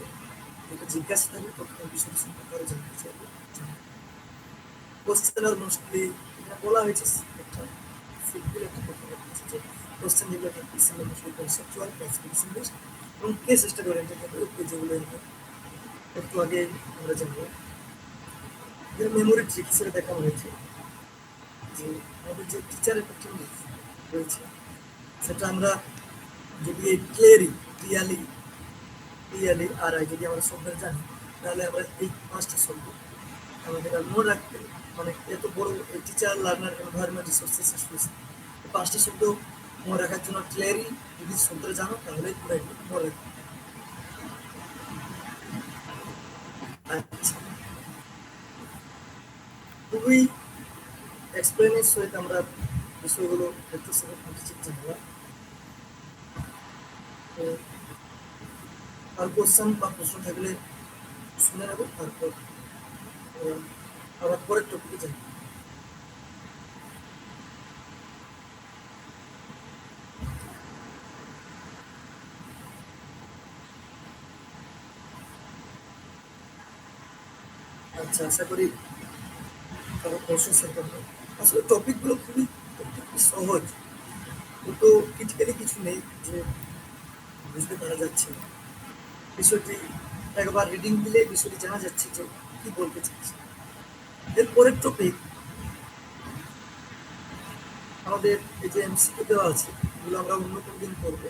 যেটা জিজ্ঞাসা থাকবে তত বিষয় সম্পর্কে আরো জানতে চাইবে। কোশ্চেন আর মোস্টলি এটা বলা হয়েছে একটা সিম্পল একটা কথা বলেছে যে কোশ্চেন যেগুলো থাকবে সেগুলো মোস্টলি কনসেপচুয়াল ক্লাসিফিকেশন বেসড এবং কেস স্টাডি ওরিয়েন্টেড থাকবে, যেগুলো একটু আগে আমরা জানবো। মেমোরি ট্রিক হিসেবে দেখানো হয়েছে যে আমাদের যে টিচার এফেক্টিভনেস রয়েছে সেটা আমরা যদি এই ক্লিয়ারলি আর যদি আমরা শব্দ জানি তাহলে আমরা এই 5টা শব্দ আমাদের আর মনে রাখতে, মানে এত বড় টিচার লার্নার এনভায়রনমেন্ট রিসোর্সেস এই 5টা শব্দ মনে রাখার জন্য ক্লিয়ারলি যদি শব্দটা জানো তাহলে তোমরা এগুলো মনে রাখবে। আচ্ছা, খুবই এক্সপ্লেনের সহিত আমরা বিষয়গুলো একটু সময় জানলাম। তো আর কোশ্চেন বা প্রশ্ন থাকলে শুনে নেব, তারপর আবার পরের টপিকে যাই। আচ্ছা, আশা করি তারা প্রশ্ন শেয়ার করবে। আসলে টপিকগুলো খুবই সহজ, তো ক্রিটিক্যালি কিছু নেই যে বুঝতে পারা যাচ্ছে না। বিষয়টি একবার রিডিং দিলে বিষয়টি জানা যাচ্ছে যে কি বলতে চাচ্ছে। এরপরের টপিক আমাদের এই যে এমসিকিউ দেওয়া আছে এগুলো আমরা অন্য কোনো দিন করবো।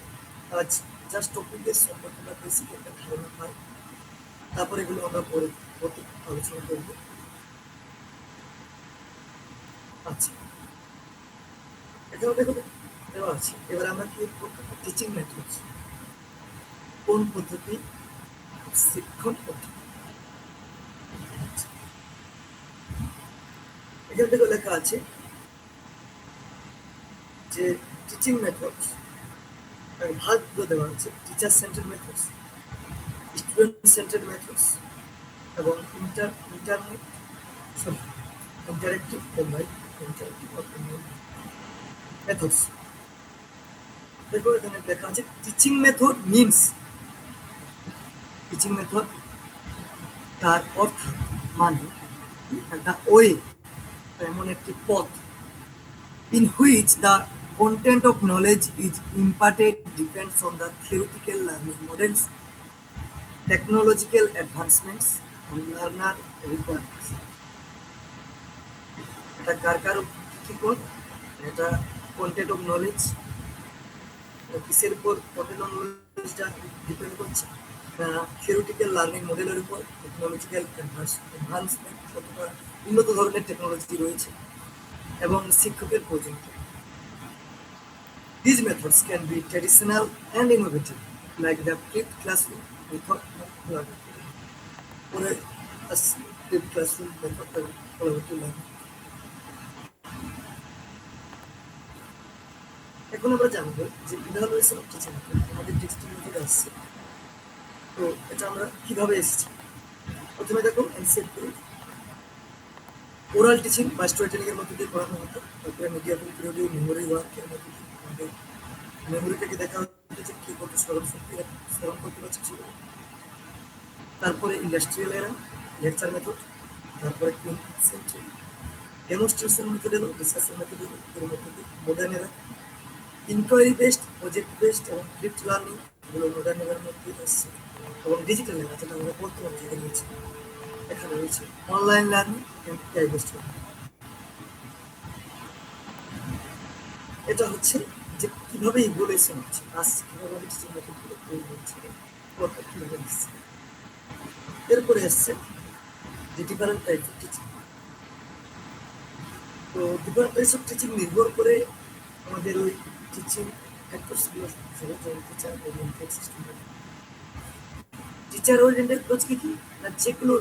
আজ জাস্ট টপিকের সম্পর্কে আমরা বেসিক একটা ধারণা পাই, তারপর এগুলো আমরা পরে আলোচনা করব। আচ্ছা, এখানে দেখো দেওয়া আছে। এবার আমরা কি করবো? টিচিং মেথডস, কোন পদ্ধতি? শিক্ষণ পদ্ধতি। এখান থেকে লেখা আছে যে টিচিং মেথডস ভাগগুলো দেওয়া আছে: teacher center methods, student center methods এবং internet sorry interactive online interactive online methods. দেখো এখানে লেখা আছে teaching method means, teaching method তার অর্থ মানে দ্য ওয়ে, এমন একটি পথ, in which the content of knowledge is imparted depends on the theoretical learning models, technological advancements, and learner requirements. এটা কার কার কি কোন? এটা কন্টেন্ট অফ নলেজ, কিসের উপর কন্টেন্ট অফ নলেজটা ডিপেন্ড করছে? থিওরিটিক্যাল লার্নিং মডেলের উপর, টেকনোলজিক্যাল এনহান্সমেন্ট, কতটা উন্নত ধরনের টেকনোলজি রয়েছে, এবং শিক্ষকের প্রয়োজনীয়তা। These methods can be traditional and innovative, like the flipped classroom method of collaborative flipped classroom method of collaborative learning. এখন আমরা জানবো যে ইভালুয়েশন অফ টিচিং মেথড আমাদের টেক্সটিং মেথড আসছে, তো এটা আমরা কিভাবে এসেছি। প্রথমে দেখো এনসিএফটি ওরাল টিচিং বা স্টোরি টেলিং এর মধ্যে দিয়ে পড়ানো হতো, তারপরে মিডিয়া পিরিয়ডে মেমোরি ওয়ার্কের মধ্যে দিয়ে আমাদের মেমোরিটাকে দেখা হচ্ছে যে কী করতে স্মরণ করতে পারছে ছিল। তারপরে ইন্ডাস্ট্রিয়াল এরা লেকচার মেথড, তারপরে ডেমনস্ট্রেশন মেথড এলো, ডিসকাশন মেথড এলো, এর মধ্যে দিয়ে মডার্ন এরা ইনকোয়ারি বেসড, প্রজেক্ট বেসড এবং ফ্লিপড লার্নিং, এগুলো মডার্ন এরার মধ্যে আসছে। এবং ডিজিটাল এরা যেটা আমরা বর্তমানে থেকে নিয়েছি, এখানে রয়েছে অনলাইন লার্নিং এবং এআই বেসড লার্নিং। এটা হচ্ছে যে কিভাবে ইভলিউশন হচ্ছে, আজ কিভাবে টিচিং মেথডগুলো তৈরি হচ্ছে, কিভাবে দিচ্ছে। এরপরে এসছে যে ডিফারেন্ট টাইপস অফ টিচিং। তো ডিফারেন্ট টাইপস অফ টিচিং নির্ভর করে আমাদের ওই টিচিং অ্যাপ্রোচগুলো, teacher oriented system. Teacher oriented approach কি? না যেগুলো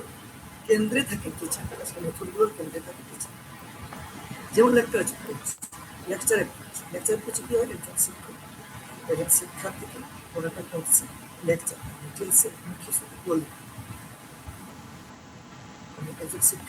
কেন্দ্রে থাকে টিচার, আসলে মেথডগুলোর কেন্দ্রে থাকে টিচার। যেমন লেকচার অ্যাপ্রোচ, লেকচার অ্যাপ্রোচ কি হয়? একজন শিক্ষক একজন শিক্ষার্থীকে কোনো একটা কনসেপ্ট লেকচার ডিটেলসে মুখ্য বলবে, একজন শিক্ষার্থী